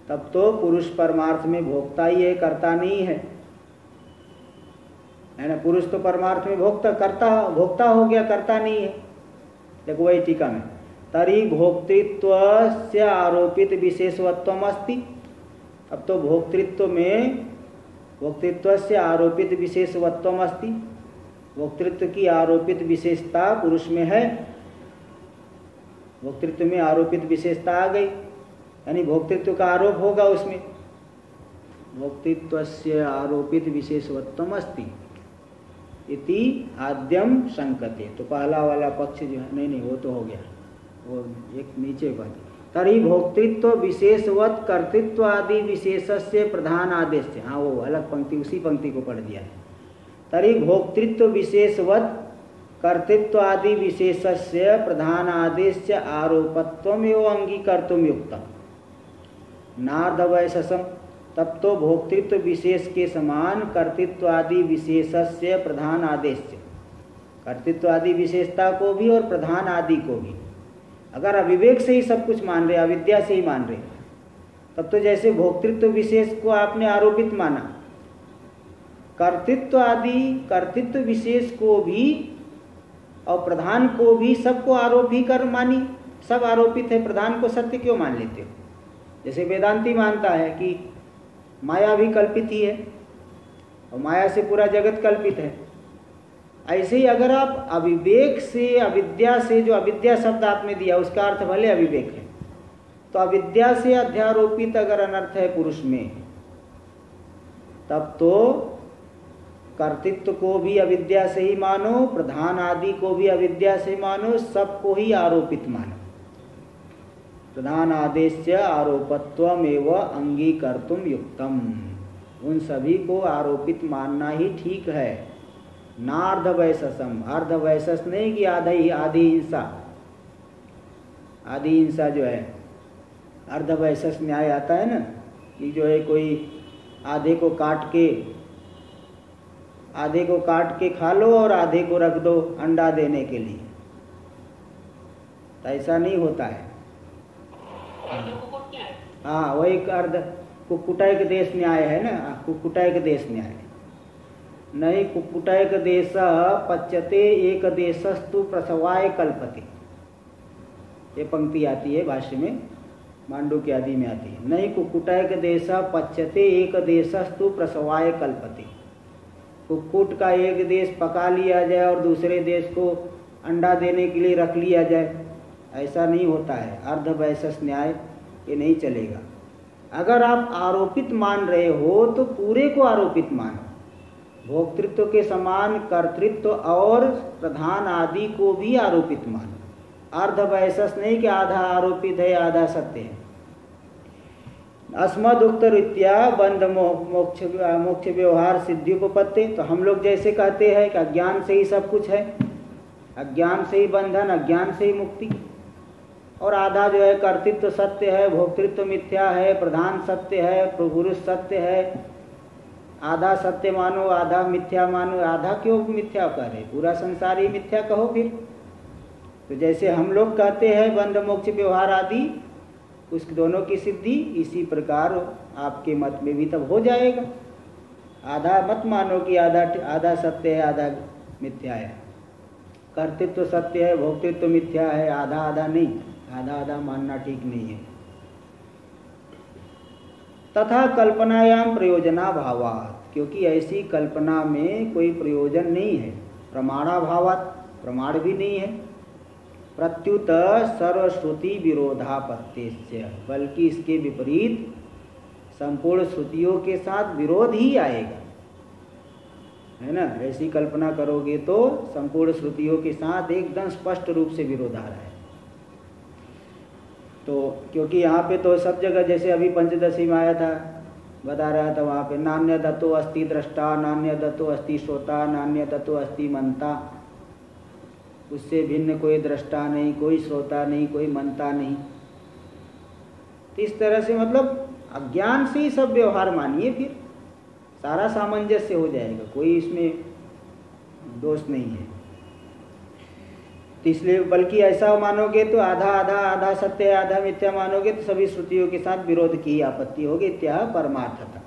S1: तब तो पुरुष परमार्थ में भोक्ता ही है, कर्ता नहीं है ना? पुरुष तो परमार्थ में भोक्ता हो गया, कर्ता नहीं है। देखो वही टीका में, तरी भोक्तृत्व से आरोपित विशेषवत्वम अस्ति। अब तो भोक्तृत्व से आरोपित विशेषवत्वम अस्ति, भोक्तृत्व की आरोपित विशेषता पुरुष में है। भोक्तृत्व में आरोपित विशेषता आ गई, यानी भोक्तृत्व का आरोप होगा उसमें। भोक्तृत्व से आरोपित विशेषवत्वम अस्ति इति आद्यम शंकते। तो पहला वाला पक्ष जो है, नहीं वो तो हो गया, वो एक नीचे बात। तरी भोक्तृत्व विशेषवत कर्तृत्व आदि विशेषस्य प्रधान आदेश से, हाँ वो अलग पंक्ति, उसी पंक्ति को पढ़ दिया है। तरी भोक्तृत्व विशेषवत कर्तृत्व आदि विशेषस्य प्रधान आदेश आरोपत्वम एवं अंगीकर्तुम युक्तम नार्धवैशसम। तब तो भोक्तृत्व विशेष के समान कर्तृत्व आदि विशेषस्य प्रधान आदेश, कर्तृत्व आदि विशेषता को भी और प्रधान आदि को भी अगर अविवेक से ही सब कुछ मान रहे, अविद्या से ही मान रहे, तब तो जैसे भोक्तृत्व विशेष को आपने आरोपित माना, कर्तृत्व विशेष को भी और प्रधान को भी सबको आरोप ही कर मानी। सब आरोपित है, प्रधान को सत्य क्यों मान लेते हो? जैसे वेदांती मानता है कि माया भी कल्पित ही है और माया से पूरा जगत कल्पित है। ऐसे ही अगर आप अविवेक से, अविद्या से, जो अविद्या शब्द आपने दिया उसका अर्थ भले अविवेक है, तो अविद्या से अध्यारोपित अगर अनर्थ है पुरुष में, तब तो कर्तृत्व को भी अविद्या से ही मानो, प्रधान आदि को भी अविद्या से मानो, सबको ही आरोपित मानो। प्रधान आदेश आरोपत्वमेव अंगीकर्तुम युक्तम, उन सभी को आरोपित मानना ही ठीक है। नार्धवैशसम, अर्धवैशस नहीं कि आधी हिंसा। आधी हिंसा जो है, अर्धवैशस न्याय आता है ना, कि जो है कोई आधे को काट के खा लो और आधे को रख दो अंडा देने के लिए, तो ऐसा नहीं होता है। हाँ वही अर्ध कुक्कुटैक देश न्याय है ना, कुक्कुटैक देश न्याय नहीं। कुक्कुटैक देश पच्यते एक देशस्तु प्रसवाय कल्पते, ये पंक्ति आती है भाष्य में, मांडुक्य आदि में आती है। नहीं कुक्कुटैक देश पच्यते एक देशस्तु प्रसवाय कल्पते, कुक्कुट का एक देश पका लिया जाए और दूसरे देश को अंडा देने के लिए रख लिया जाए, ऐसा नहीं होता है। अर्धवैशस न्याय ये नहीं चलेगा। अगर आप आरोपित मान रहे हो तो पूरे को आरोपित मानो, भोक्तृत्व के समान कर्तृत्व और प्रधान आदि को भी आरोपित मानो। अर्धवैशस नहीं कि आधा आरोपित है आधा सत्य है। अस्मदुक्त रीत्या बंध मोक्ष व्यवहार सिद्धिउपपत्ति, तो हम लोग जैसे कहते हैं कि अज्ञान से ही सब कुछ है, अज्ञान से ही बंधन, अज्ञान से ही मुक्ति, और आधा जो है कर्तृत्व सत्य है, भोक्तृत्व मिथ्या है, प्रधान सत्य है, पुरुष सत्य है। आधा सत्य मानो आधा मिथ्या मानो, आधा क्यों मिथ्या कह रहे, पूरा संसार ही मिथ्या कहो फिर। तो जैसे हम लोग कहते हैं बंध मोक्ष व्यवहार आदि, उस दोनों की सिद्धि इसी प्रकार आपके मत में भी तब हो जाएगा। आधा मत मानो कि आधा सत्य है आधा मिथ्या है, कर्तृत्व सत्य है भोक्तृत्व मिथ्या है, आधा आधा नहीं, आधा आधा मानना ठीक नहीं है। तथा कल्पनायाम प्रयोजनाभावात्, क्योंकि ऐसी कल्पना में कोई प्रयोजन नहीं है। प्रमाणाभावात्, प्रमाण भी नहीं है। प्रत्युत सर्वश्रुति विरोधापत्तिश्च, बल्कि इसके विपरीत संपूर्ण श्रुतियों के साथ विरोध ही आएगा, है ना। ऐसी कल्पना करोगे तो संपूर्ण श्रुतियों के साथ एकदम स्पष्ट रूप से विरोध आ रहा है। तो क्योंकि यहाँ पे तो सब जगह जैसे अभी पंचदशी में आया था, बता रहा था वहाँ पे नान्य दत्तो अस्ति दृष्टा, नान्य दत्तो अस्ति श्रोता, नान्य दत्तो अस्ति मनता। उससे भिन्न कोई दृष्टा नहीं, कोई श्रोता नहीं, कोई मनता नहीं। तो इस तरह से मतलब अज्ञान से ही सब व्यवहार मानिए, फिर सारा सामंजस्य हो जाएगा, कोई इसमें दोष नहीं है। तो इसलिए बल्कि ऐसा मानोगे तो आधा आधा आधा सत्य आधा मिथ्या मानोगे तो सभी श्रुतियों के साथ विरोध की आपत्ति होगी। इत्याह परमार्थता।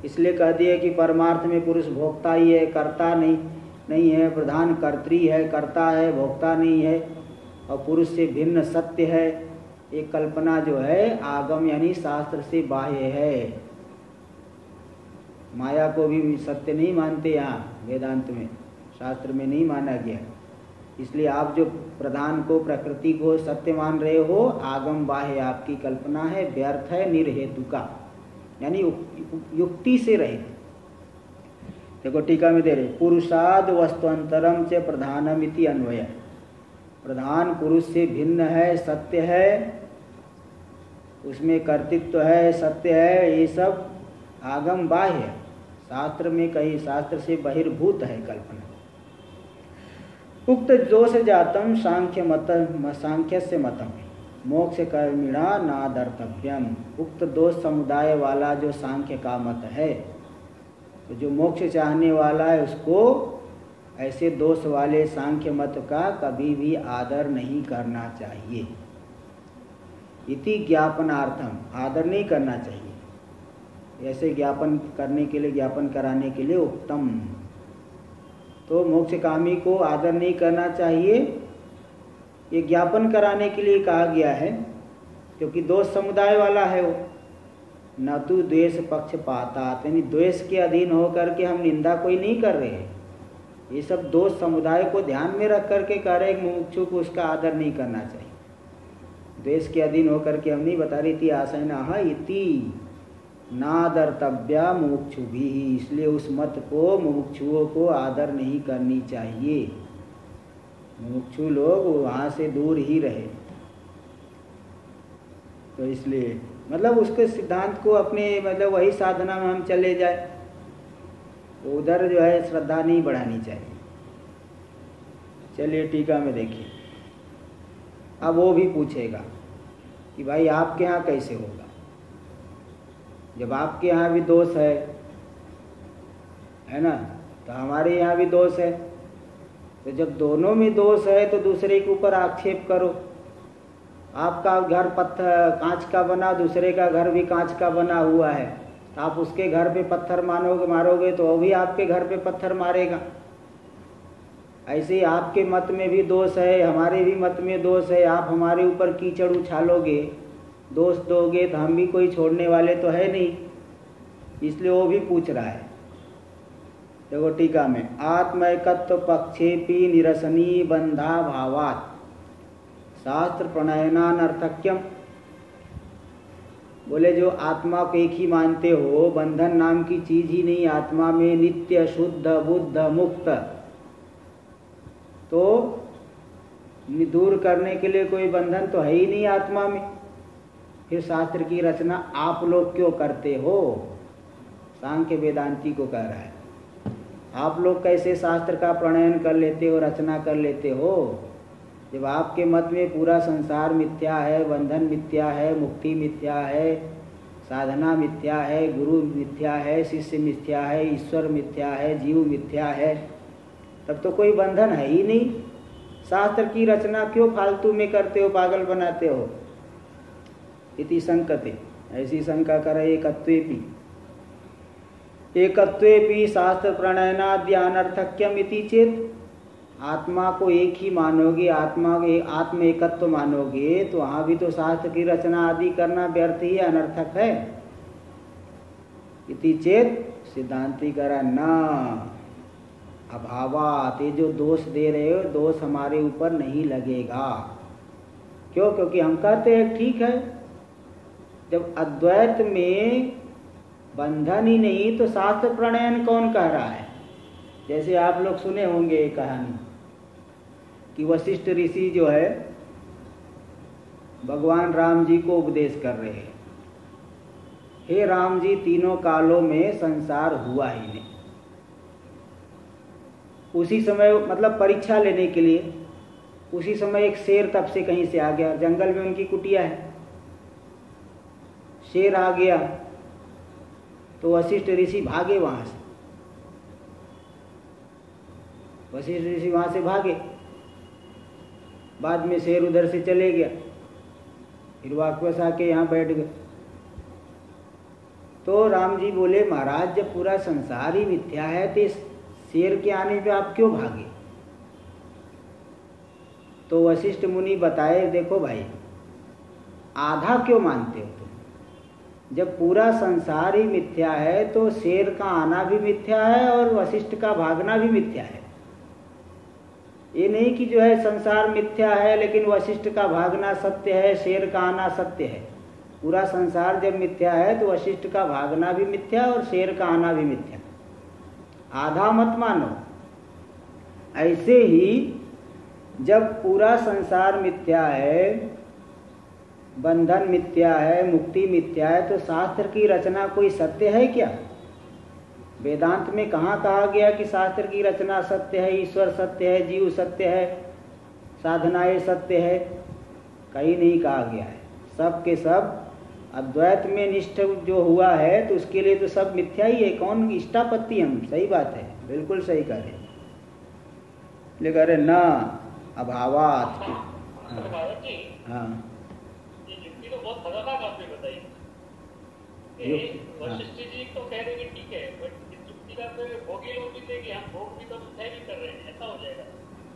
S1: इसलिए कह दिया कि परमार्थ में पुरुष भोक्ता ही है, कर्ता नहीं है, प्रधान कर्त्री है, कर्ता है, भोक्ता नहीं है, और पुरुष से भिन्न सत्य है। एक कल्पना जो है आगम यानी शास्त्र से बाह्य है। माया को भी सत्य नहीं मानते यहाँ वेदांत में, शास्त्र में नहीं माना गया। इसलिए आप जो प्रधान को प्रकृति को सत्य मान रहे हो, आगम बाह्य आपकी कल्पना है, व्यर्थ है, निर्हेतु का, यानी युक्ति से रहित। देखो टीका में दे रहे पुरुषाद वस्तुअंतरम च प्रधानमिति अन्वय। प्रधान पुरुष से भिन्न है, सत्य है, उसमें कर्तृत्व है, सत्य है, ये सब आगम बाह्य शास्त्र में कहीं शास्त्र से बहिर्भूत है कल्पना। उक्त दोष जातम सांख्य से मतम मोक्ष कर्मिणा नादर्तव्यम। उक्त दोष समुदाय वाला जो सांख्य का मत है, तो जो मोक्ष चाहने वाला है उसको ऐसे दोष वाले सांख्य मत का कभी भी आदर नहीं करना चाहिए। इति ज्ञापनार्थम, आदर नहीं करना चाहिए, ऐसे ज्ञापन करने के लिए, ज्ञापन कराने के लिए उत्तम। तो मोक्षकामी को आदर नहीं करना चाहिए, ये ज्ञापन कराने के लिए कहा गया है, क्योंकि दोष समुदाय वाला है वो। न तो द्वेष पक्षपातात, यानी द्वेष के अधीन होकर के हम निंदा कोई नहीं कर रहे हैं। ये सब दोष समुदाय को ध्यान में रख करके कह रहे हैं मुमुक्षु को उसका आदर नहीं करना चाहिए। द्वेष के अधीन होकर के हम नहीं बता रही थी आशयना इति नादर्तव्या मुमुक्षु भी, इसलिए उस मत को मुमुक्षुओं को आदर नहीं करनी चाहिए। मुमुक्षु लोग वहाँ से दूर ही रहे। तो इसलिए मतलब उसके सिद्धांत को अपने मतलब वही साधना में हम चले जाए, उधर जो है श्रद्धा नहीं बढ़ानी चाहिए। चलिए टीका में देखिए, अब वो भी पूछेगा कि भाई आपके यहाँ कैसे होगा, जब आपके यहाँ भी दोष है ना, तो हमारे यहाँ भी दोष है। तो जब दोनों में दोष है तो दूसरे के ऊपर आक्षेप करो। आपका घर पत्थर कांच का बना, दूसरे का घर भी कांच का बना हुआ है, तो आप उसके घर पे पत्थर मारोगे तो वो भी आपके घर पे पत्थर मारेगा। ऐसे ही आपके मत में भी दोष है, हमारे भी मत में दोष है। आप हमारे ऊपर कीचड़ उछालोगे, दोष दोगे, तो हम भी कोई छोड़ने वाले तो है नहीं। इसलिए वो भी पूछ रहा है। देखो टीका में आत्मैकत्व पक्षेपि निरसनी बंधा भावात् शास्त्र प्रणयनानर्थक्यम। बोले जो आत्मा को एक ही मानते हो, बंधन नाम की चीज ही नहीं आत्मा में, नित्य शुद्ध बुद्ध मुक्त, तो दूर करने के लिए कोई बंधन तो है ही नहीं आत्मा में। फिर शास्त्र की रचना आप लोग क्यों करते हो? सांख्य वेदांती को कह रहा है, आप लोग कैसे शास्त्र का प्रणयन कर लेते हो, रचना कर लेते हो, जब आपके मत में पूरा संसार मिथ्या है, बंधन मिथ्या है, मुक्ति मिथ्या है, साधना मिथ्या है, गुरु मिथ्या है, शिष्य मिथ्या है, ईश्वर मिथ्या है, जीव मिथ्या है, तब तो कोई बंधन है ही नहीं। शास्त्र की रचना क्यों फालतू में करते हो, पागल बनाते हो? इति संकते, ऐसी शंका करे। एकत्वेपि शास्त्र प्रणयनाद्य अनर्थक्यम इति चेत, आत्मा को एक ही मानोगे, आत्म एकत्व मानोगे, तो वहाँ भी तो शास्त्र की रचना आदि करना व्यर्थ ही अनर्थक है। इति चेत सिद्धांती करा न अभावात, ये जो दोष दे रहे हो दोष हमारे ऊपर नहीं लगेगा। क्यों? क्योंकि हम कहते हैं ठीक है, जब अद्वैत में बंधन ही नहीं तो शास्त्र प्रणयन कौन कह रहा है? जैसे आप लोग सुने होंगे एक कहानी कि वशिष्ठ ऋषि जो है भगवान राम जी को उपदेश कर रहे हैं, हे राम जी, तीनों कालों में संसार हुआ ही नहीं। उसी समय मतलब परीक्षा लेने के लिए उसी समय एक शेर तब से कहीं से आ गया, जंगल में उनकी कुटिया है, शेर आ गया तो वशिष्ठ ऋषि भागे वहां से, वशिष्ठ ऋषि वहां से भागे, बाद में शेर उधर से चले गया, फिर वापस आके यहाँ बैठ गए। तो राम जी बोले, महाराज जब पूरा संसार ही मिथ्या है तो इस शेर के आने पे आप क्यों भागे? तो वशिष्ठ मुनि बताए, देखो भाई, आधा क्यों मानते हो तुम? जब पूरा संसार ही मिथ्या है तो शेर का आना भी मिथ्या है और वशिष्ठ का भागना भी मिथ्या है। ये नहीं कि जो है संसार मिथ्या है लेकिन वशिष्ठ का भागना सत्य है, शेर का आना सत्य है। पूरा संसार जब मिथ्या है तो वशिष्ठ का भागना भी मिथ्या और शेर का आना भी मिथ्या। आधा मत मानो। ऐसे ही जब पूरा संसार मिथ्या है, बंधन मिथ्या है, मुक्ति मिथ्या है, तो शास्त्र की रचना कोई सत्य है क्या? वेदांत में कहाँ कहा गया कि शास्त्र की रचना सत्य है, ईश्वर सत्य है, जीव सत्य है, साधनाएं सत्य है? कहीं नहीं कहा गया है। सब के सब अद्वैत में निष्ठ जो हुआ है तो उसके लिए तो सब मिथ्या ही है। कौन इष्टापत्ति? हम सही बात है, बिल्कुल सही कह रहे, लेकिन अरे ना अभावात। हाँ,
S2: ये युक्ति तो बहुत खतरनाक आपने बताई। वशिष्ठ जी तो कह रहे हैं ठीक है, बट इस युक्ति का फिर भोगी लोग भी थे कि हम भोग भी तो तय भी कर रहे हैं, ऐसा हो जाएगा।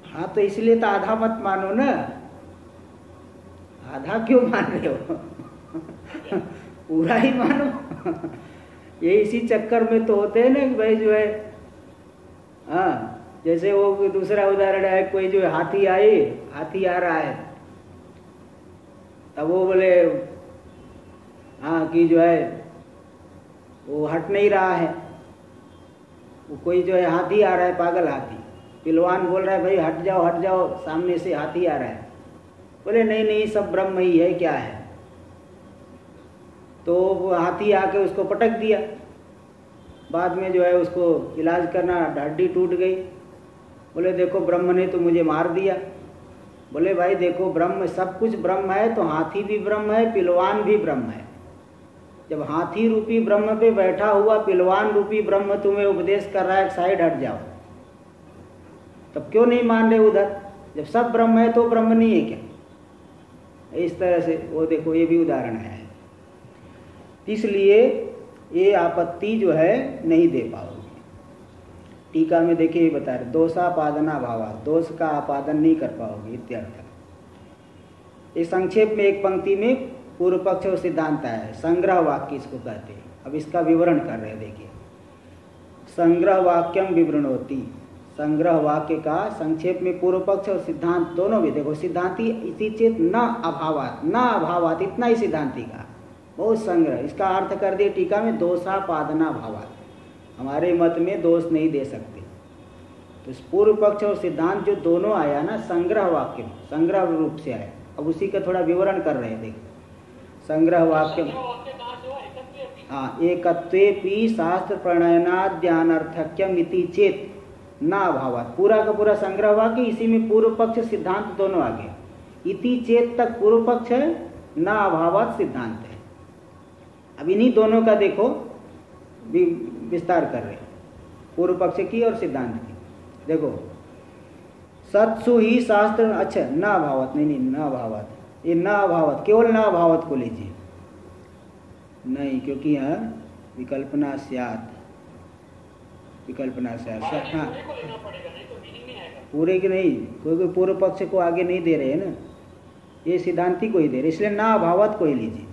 S1: हाँ, तो इसलिए तो आधा मत मानो ना। आधा क्यों मान रहे हो? पूरा ही मानो। ये इसी चक्कर में तो होते हैं ना कि भाई जो है, हाँ, जैसे वो दूसरा उदाहरण है, कोई जो हाथी आ रहा है, तब वो बोले हाँ कि जो है वो हट नहीं रहा है। वो कोई जो है हाथी आ रहा है, पागल हाथी, पिलवान बोल रहा है भाई हट जाओ, सामने से हाथी आ रहा है। बोले नहीं नहीं, सब ब्रह्म ही है, क्या है? तो वो हाथी आके उसको पटक दिया। बाद में जो है उसको इलाज करना, हड्डी टूट गई। बोले देखो ब्रह्म ने तो मुझे मार दिया। बोले भाई देखो, ब्रह्म सब कुछ ब्रह्म है, तो हाथी भी ब्रह्म है, पिलवान भी ब्रह्म है। जब हाथी रूपी ब्रह्म पे बैठा हुआ पिलवान रूपी ब्रह्म तुम्हें उपदेश कर रहा है साइड हट जाओ, तब क्यों नहीं मान रहे उधर? जब सब ब्रह्म है तो ब्रह्म नहीं है क्या? इस तरह से वो देखो, ये भी उदाहरण है। इसलिए ये आपत्ति जो है नहीं दे पाओगे। टीका में देखिए, ये बता रहे दोषापादना भावा, दोष का आपादन नहीं कर पाओगे इत्यर्थ। इस संक्षेप में एक पंक्ति में पूर्व पक्ष और सिद्धांत है, संग्रह वाक्य इसको कहते हैं। अब इसका विवरण कर रहे हैं, देखिए। संग्रह वाक्यम विवरणोति, संग्रह वाक्य का संक्षेप में पूर्व पक्ष और सिद्धांत दोनों भी देखो। सिद्धांति इसी चेत न अभावात, इतना ही सिद्धांति का बहुत संग्रह। इसका अर्थ कर दिए टीका में दोषापादना भावात, हमारे मत में दोष नहीं दे सकते। तो पूर्व पक्ष और सिद्धांत जो दोनों आया ना, संग्रह वाक्य संग्रह रूप से आया। अब उसी का थोड़ा विवरण कर रहे हैं, देखो। संग्रह वाक्य, हाँ, एकत्वेपि शास्त्र प्रणयनाद्यानर्थक्यम इति चेत न अभावात, पूरा का पूरा संग्रह वाक्य, इसी में पूर्व पक्ष सिद्धांत दोनों आ गए। इति चेत तक पूर्व पक्ष है, न अभावात सिद्धांत है। अब इन्हीं दोनों का देखो विस्तार कर रहे हैं, पूर्व पक्ष की और सिद्धांत की। देखो, सत्सु ही शास्त्र, अच्छा न अभावत, नहीं न अभावत, ये न अभावत, केवल न अभावत को लीजिए, नहीं, क्योंकि यहाँ विकल्पना स्यात्, विकल्पना स्यात्। हाँ, पूरे की नहीं, क्योंकि पूर्व पक्ष को आगे नहीं दे रहे हैं ना, ये सिद्धांति को ही दे रहे, इसलिए न अभावत को ही लीजिए,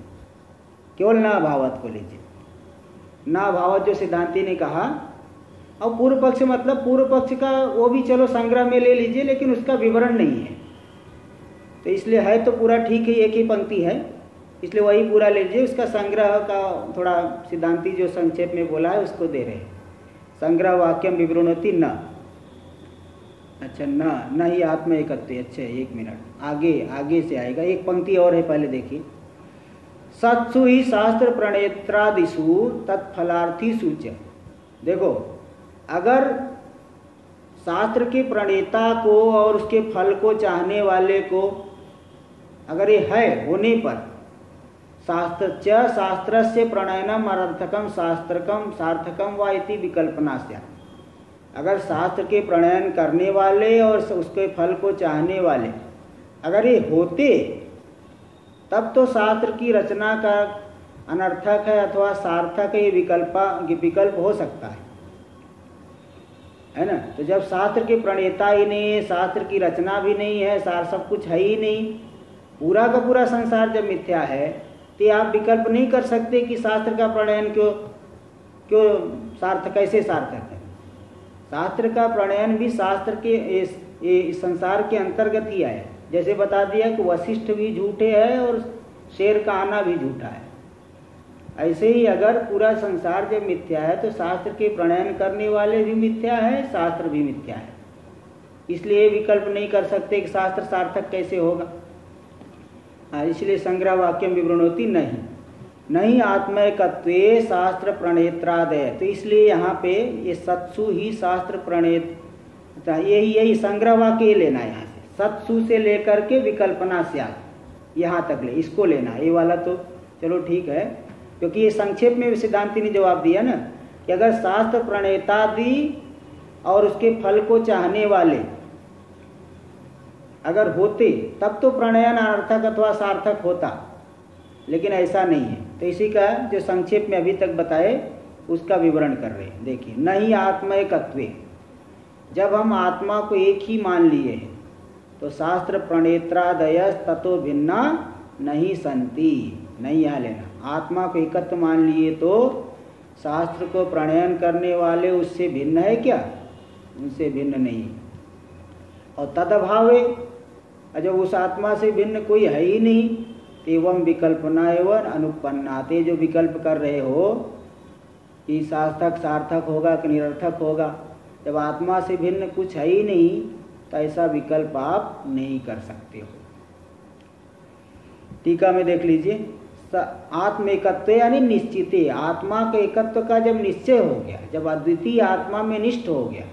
S1: केवल न अभावत को लीजिए। न अभावत जो सिद्धांति ने कहा, और पूर्व पक्ष मतलब पूर्व पक्ष का वो भी चलो संग्रह में ले लीजिए, लेकिन उसका विवरण नहीं है, तो इसलिए है तो पूरा ठीक है, एक ही पंक्ति है, इसलिए वही पूरा ले लीजिए। उसका संग्रह का थोड़ा सिद्धांति जो संक्षेप में बोला है उसको दे रहे हैं। संग्रह वाक्यम विवृणोति न। अच्छा, न ही आत्म एकत्व। अच्छा, एक मिनट, आगे से आएगा, एक पंक्ति और है, पहले देखिए। सत्सु ही शास्त्र प्रणेत्रादिषु तत्फलार्थीषु च। देखो, अगर शास्त्र के प्रणेता को और उसके फल को चाहने वाले को अगर ये है होने पर, शास्त्रस्य प्रणयनम अनर्थकम शास्त्रकम सार्थकम वा इति विकल्पना से, अगर शास्त्र के प्रणयन करने वाले और उसके फल को चाहने वाले अगर ये होते, तब तो शास्त्र की रचना का अनर्थक है अथवा सार्थक है, ये विकल्प हो सकता है ना। तो जब शास्त्र के प्रणेता ही नहीं है, शास्त्र की रचना भी नहीं है, सार सब कुछ है ही नहीं, पूरा का पूरा संसार जब मिथ्या है, तो आप विकल्प नहीं कर सकते कि शास्त्र का प्रणयन क्यों सार्थक, कैसे सार्थक है। शास्त्र का प्रणयन भी शास्त्र के इस संसार के अंतर्गत ही आया। जैसे बता दिया कि वशिष्ठ भी झूठे हैं और शेर का आना भी झूठा है, ऐसे ही अगर पूरा संसार जब मिथ्या है तो शास्त्र के प्रणयन करने वाले भी मिथ्या है, शास्त्र भी मिथ्या है। इसलिए विकल्प नहीं कर सकते कि शास्त्र सार्थक कैसे होगा। इसलिए संग्रह वाक्यम विवृणोति नहीं आत्मैकत्वे शास्त्र प्रणेत्रादय। तो इसलिए यहाँ पे ये सत्सु ही शास्त्र प्रणेत, यही संग्रह वाक्य लेना है। यहाँ से सत्सु से लेकर के विकल्पना स्यात् यहाँ तक ले, इसको लेना। ये वाला तो चलो ठीक है, क्योंकि ये संक्षेप में सिद्धांति ने जवाब दिया ना कि अगर शास्त्र प्रणेतादि और उसके फल को चाहने वाले अगर होते, तब तो प्रणयन अनर्थक अथवा सार्थक होता, लेकिन ऐसा नहीं है। तो इसी का जो संक्षेप में अभी तक बताए उसका विवरण कर रहे हैं। देखिए, नहीं आत्मैकत्वे, जब हम आत्मा को एक ही मान लिए हैं तो शास्त्र प्रणेत्रादय ततो भिन्ना नहीं संति। नहीं यहाँ लेना, आत्मा को एकत्व मान लिए तो शास्त्र को प्रणयन करने वाले उससे भिन्न है क्या? उनसे भिन्न नहीं। और तदभावे, जब उस आत्मा से भिन्न कोई है ही नहीं, एवं विकल्पना एवं अनुपन्नाते, जो विकल्प कर रहे हो कि सार्थक सार्थक होगा कि निरर्थक होगा, जब आत्मा से भिन्न कुछ है ही नहीं तो ऐसा विकल्प आप नहीं कर सकते हो। टीका में देख लीजिए, आत्म एकत्व यानी निश्चित, आत्मा के एकत्व का जब निश्चय हो गया, जब अद्वितीय आत्मा में निष्ठ हो गया,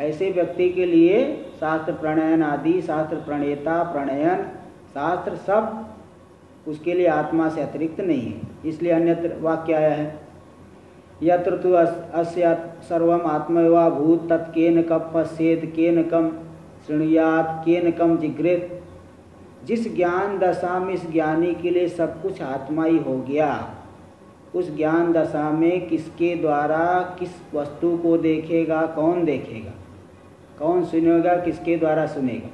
S1: ऐसे व्यक्ति के लिए शास्त्र प्रणयन आदि, शास्त्र प्रणेता, प्रणयन, शास्त्र सब उसके लिए आत्मा से अतिरिक्त नहीं है। इसलिए अन्यत्र वाक्य आया है, यत्र तु अस्य सर्वम आत्मैवा भूत तत्केन कम पश्येत केन कम शृणुयात केन कम जिग्रेत। जिस ज्ञान दशा में इस ज्ञानी के लिए सब कुछ आत्मा ही हो गया, उस ज्ञान दशा में किसके द्वारा किस वस्तु को देखेगा, कौन देखेगा, कौन सुनेगा, किसके द्वारा सुनेगा,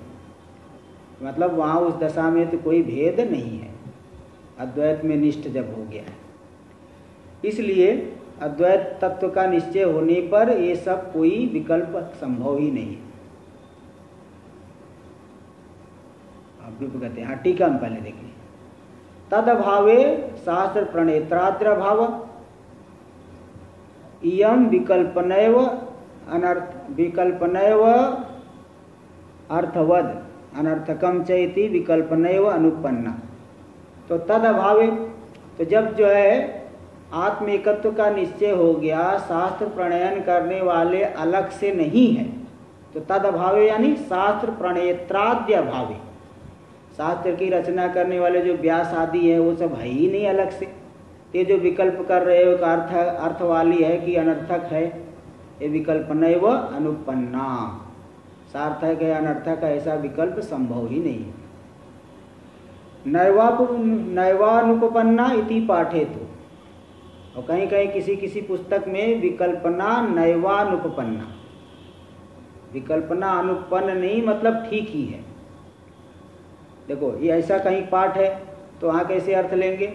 S1: मतलब वहाँ उस दशा में तो कोई भेद नहीं है, अद्वैत में निष्ठ जब हो गया है। इसलिए अद्वैत तत्व का निश्चय होने पर ये सब कोई विकल्प संभव ही नहीं है। अब भी कहते हैं, हाँ टीका हम पहले देखिए, तद अभावे शास्त्र प्रणेत्राद्र भाव इयम विकल्पनैव अर्थवद अनर्थकम चैति विकल्पनैव अनुपन्ना। तो तद अभावे, तो जब जो है आत्म एकत्व का निश्चय हो गया, शास्त्र प्रणयन करने वाले अलग से नहीं है, तो तद अभावे यानी शास्त्र प्रणेत्राद्य भावे, शास्त्र की रचना करने वाले जो व्यास आदि है वो सब है ही नहीं अलग से। ये जो विकल्प कर रहे हो अर्थ वाली है कि अनर्थक है, ये विकल्पनैव अनुपन्ना, सार्थक है अनर्थक है ऐसा विकल्प संभव ही नहीं। नैवानुपन्ना इति पाठेतु, और कहीं कहीं किसी पुस्तक में विकल्पना नैवानुपन्ना, विकल्पना अनुपन्न नहीं मतलब ठीक ही है। देखो ये ऐसा कहीं पाठ है तो वहाँ कैसे अर्थ लेंगे,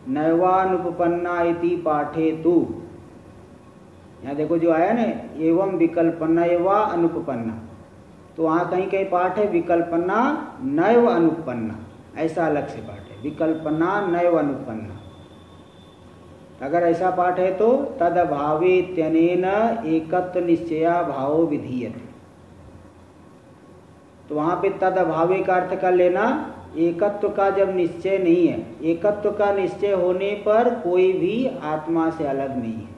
S1: नैवानुपन्ना इति पाठेतु, यहाँ देखो जो आया ना एवं विकल्पना एवा अनुपन्ना, तो वहाँ कहीं कहीं पाठ है विकल्पना नैव अनुपन्ना, ऐसा अलग से पाठ है, विकल्पना नैव अनुपन्ना। अगर ऐसा पाठ है तो तदभावे त्यनेन एकत्व निश्चया भावो विधीयते, तो वहां पे तदभावे का अर्थ कर लेना एकत्व का जब निश्चय नहीं है, एकत्व का निश्चय होने पर कोई भी आत्मा से अलग नहीं है।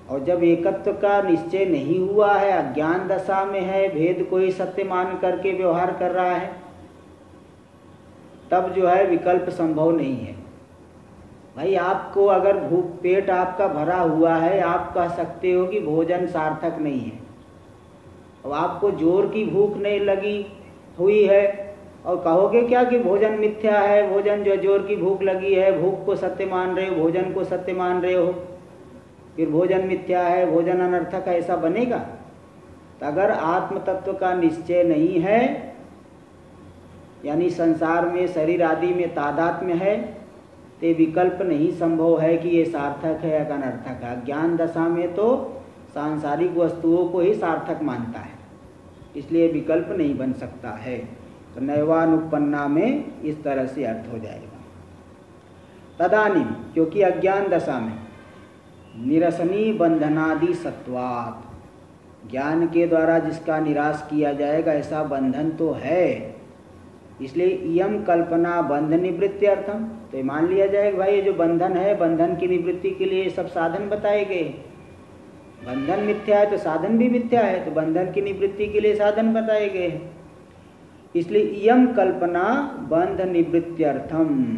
S1: और जब एकत्व का निश्चय नहीं हुआ है, अज्ञान दशा में है, भेद को ही सत्य मान करके व्यवहार कर रहा है, तब जो है विकल्प संभव नहीं है। भाई आपको अगर भूख, पेट आपका भरा हुआ है, आप कह सकते हो कि भोजन सार्थक नहीं है। अब आपको जोर की भूख नहीं लगी हुई है और कहोगे क्या कि भोजन मिथ्या है, भोजन जो जोर की भूख लगी है, भूख को सत्य मान रहे हो, भोजन को सत्य मान रहे हो, फिर भोजन मिथ्या है, भोजन अनर्थक है, ऐसा बनेगा? तो अगर आत्म तत्व का निश्चय नहीं है, यानी संसार में शरीर आदि में तादात्म्य है, तो विकल्प नहीं संभव है कि ये सार्थक है या अनर्थक है। ज्ञान दशा में तो सांसारिक वस्तुओं को ही सार्थक मानता है, इसलिए विकल्प नहीं बन सकता है। तो नैवानुपन्ना में इस तरह से अर्थ हो जाएगा। तदानीम, क्योंकि अज्ञान दशा में निरसनी बंधनादि सत्वात्, ज्ञान के द्वारा जिसका निराश किया जाएगा ऐसा बंधन तो है, इसलिए इयम कल्पना बंध निवृत्ति अर्थम, तो मान लिया जाएगा भाई ये जो बंधन है, बंधन की निवृत्ति के लिए सब साधन बताए गए। बंधन मिथ्या है तो साधन भी मिथ्या है, तो बंधन की निवृत्ति के लिए साधन बताए गए हैं। इसलिए इयम कल्पना बंध निवृत्त्यर्थम,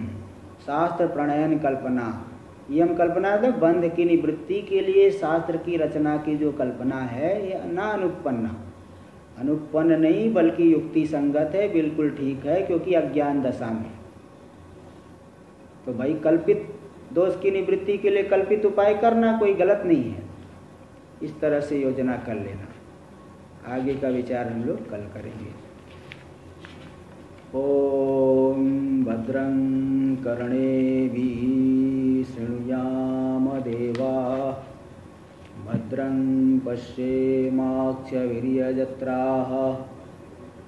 S1: शास्त्र प्रणयन कल्पना, इयम कल्पना तो बंध की निवृत्ति के लिए शास्त्र की रचना की जो कल्पना है, ये न अनुपन्ना, अनुपन्न नहीं बल्कि युक्ति संगत है, बिल्कुल ठीक है, क्योंकि अज्ञान दशा में। तो भाई कल्पित दोष की निवृत्ति के लिए कल्पित उपाय करना कोई गलत नहीं है, इस तरह से योजना कर लेना। आगे का विचार हम लोग कल करेंगे। ओम भद्रं कर्णेभिः शृणुयाम देवाः, भद्रं पश्येमाक्षवीर्यजत्राः,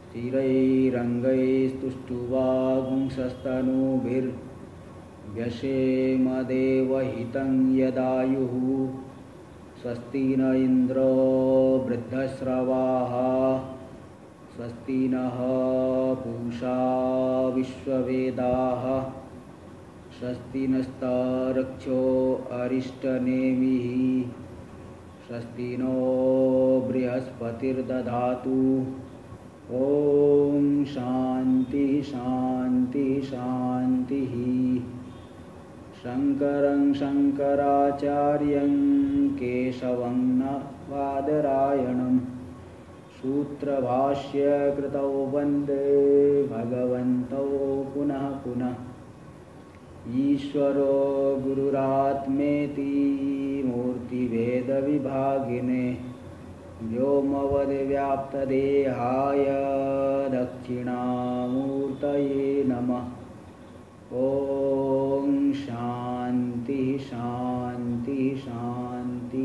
S1: स्थिरैरङ्गैस्तुष्टुवागुंसस्तनूभिर्व्यसेम देवहितं यदायुः। स्वस्ति न इंद्रो वृद्धश्रवाः, स्वस्ति नः पूषा विश्ववेदाः, स्वस्ति नस्तार्क्ष्यो अरिष्टनेमिः, स्वस्ति नो बृहस्पतिर्दधातु। ओम शांति शांति शांतिः। शंकरं शंकराचार्यं केशवं बादरायणं, सूत्रभाष्य कृतौ वन्दे भगवन्तौ पुनः पुनः। ईश्वरो गुरुरात्मेति मूर्तिभेदविभागिने, व्योमवद्व्याप्तदेहाय दक्षिणामूर्तये नमः। ओम शांति शांति शांति।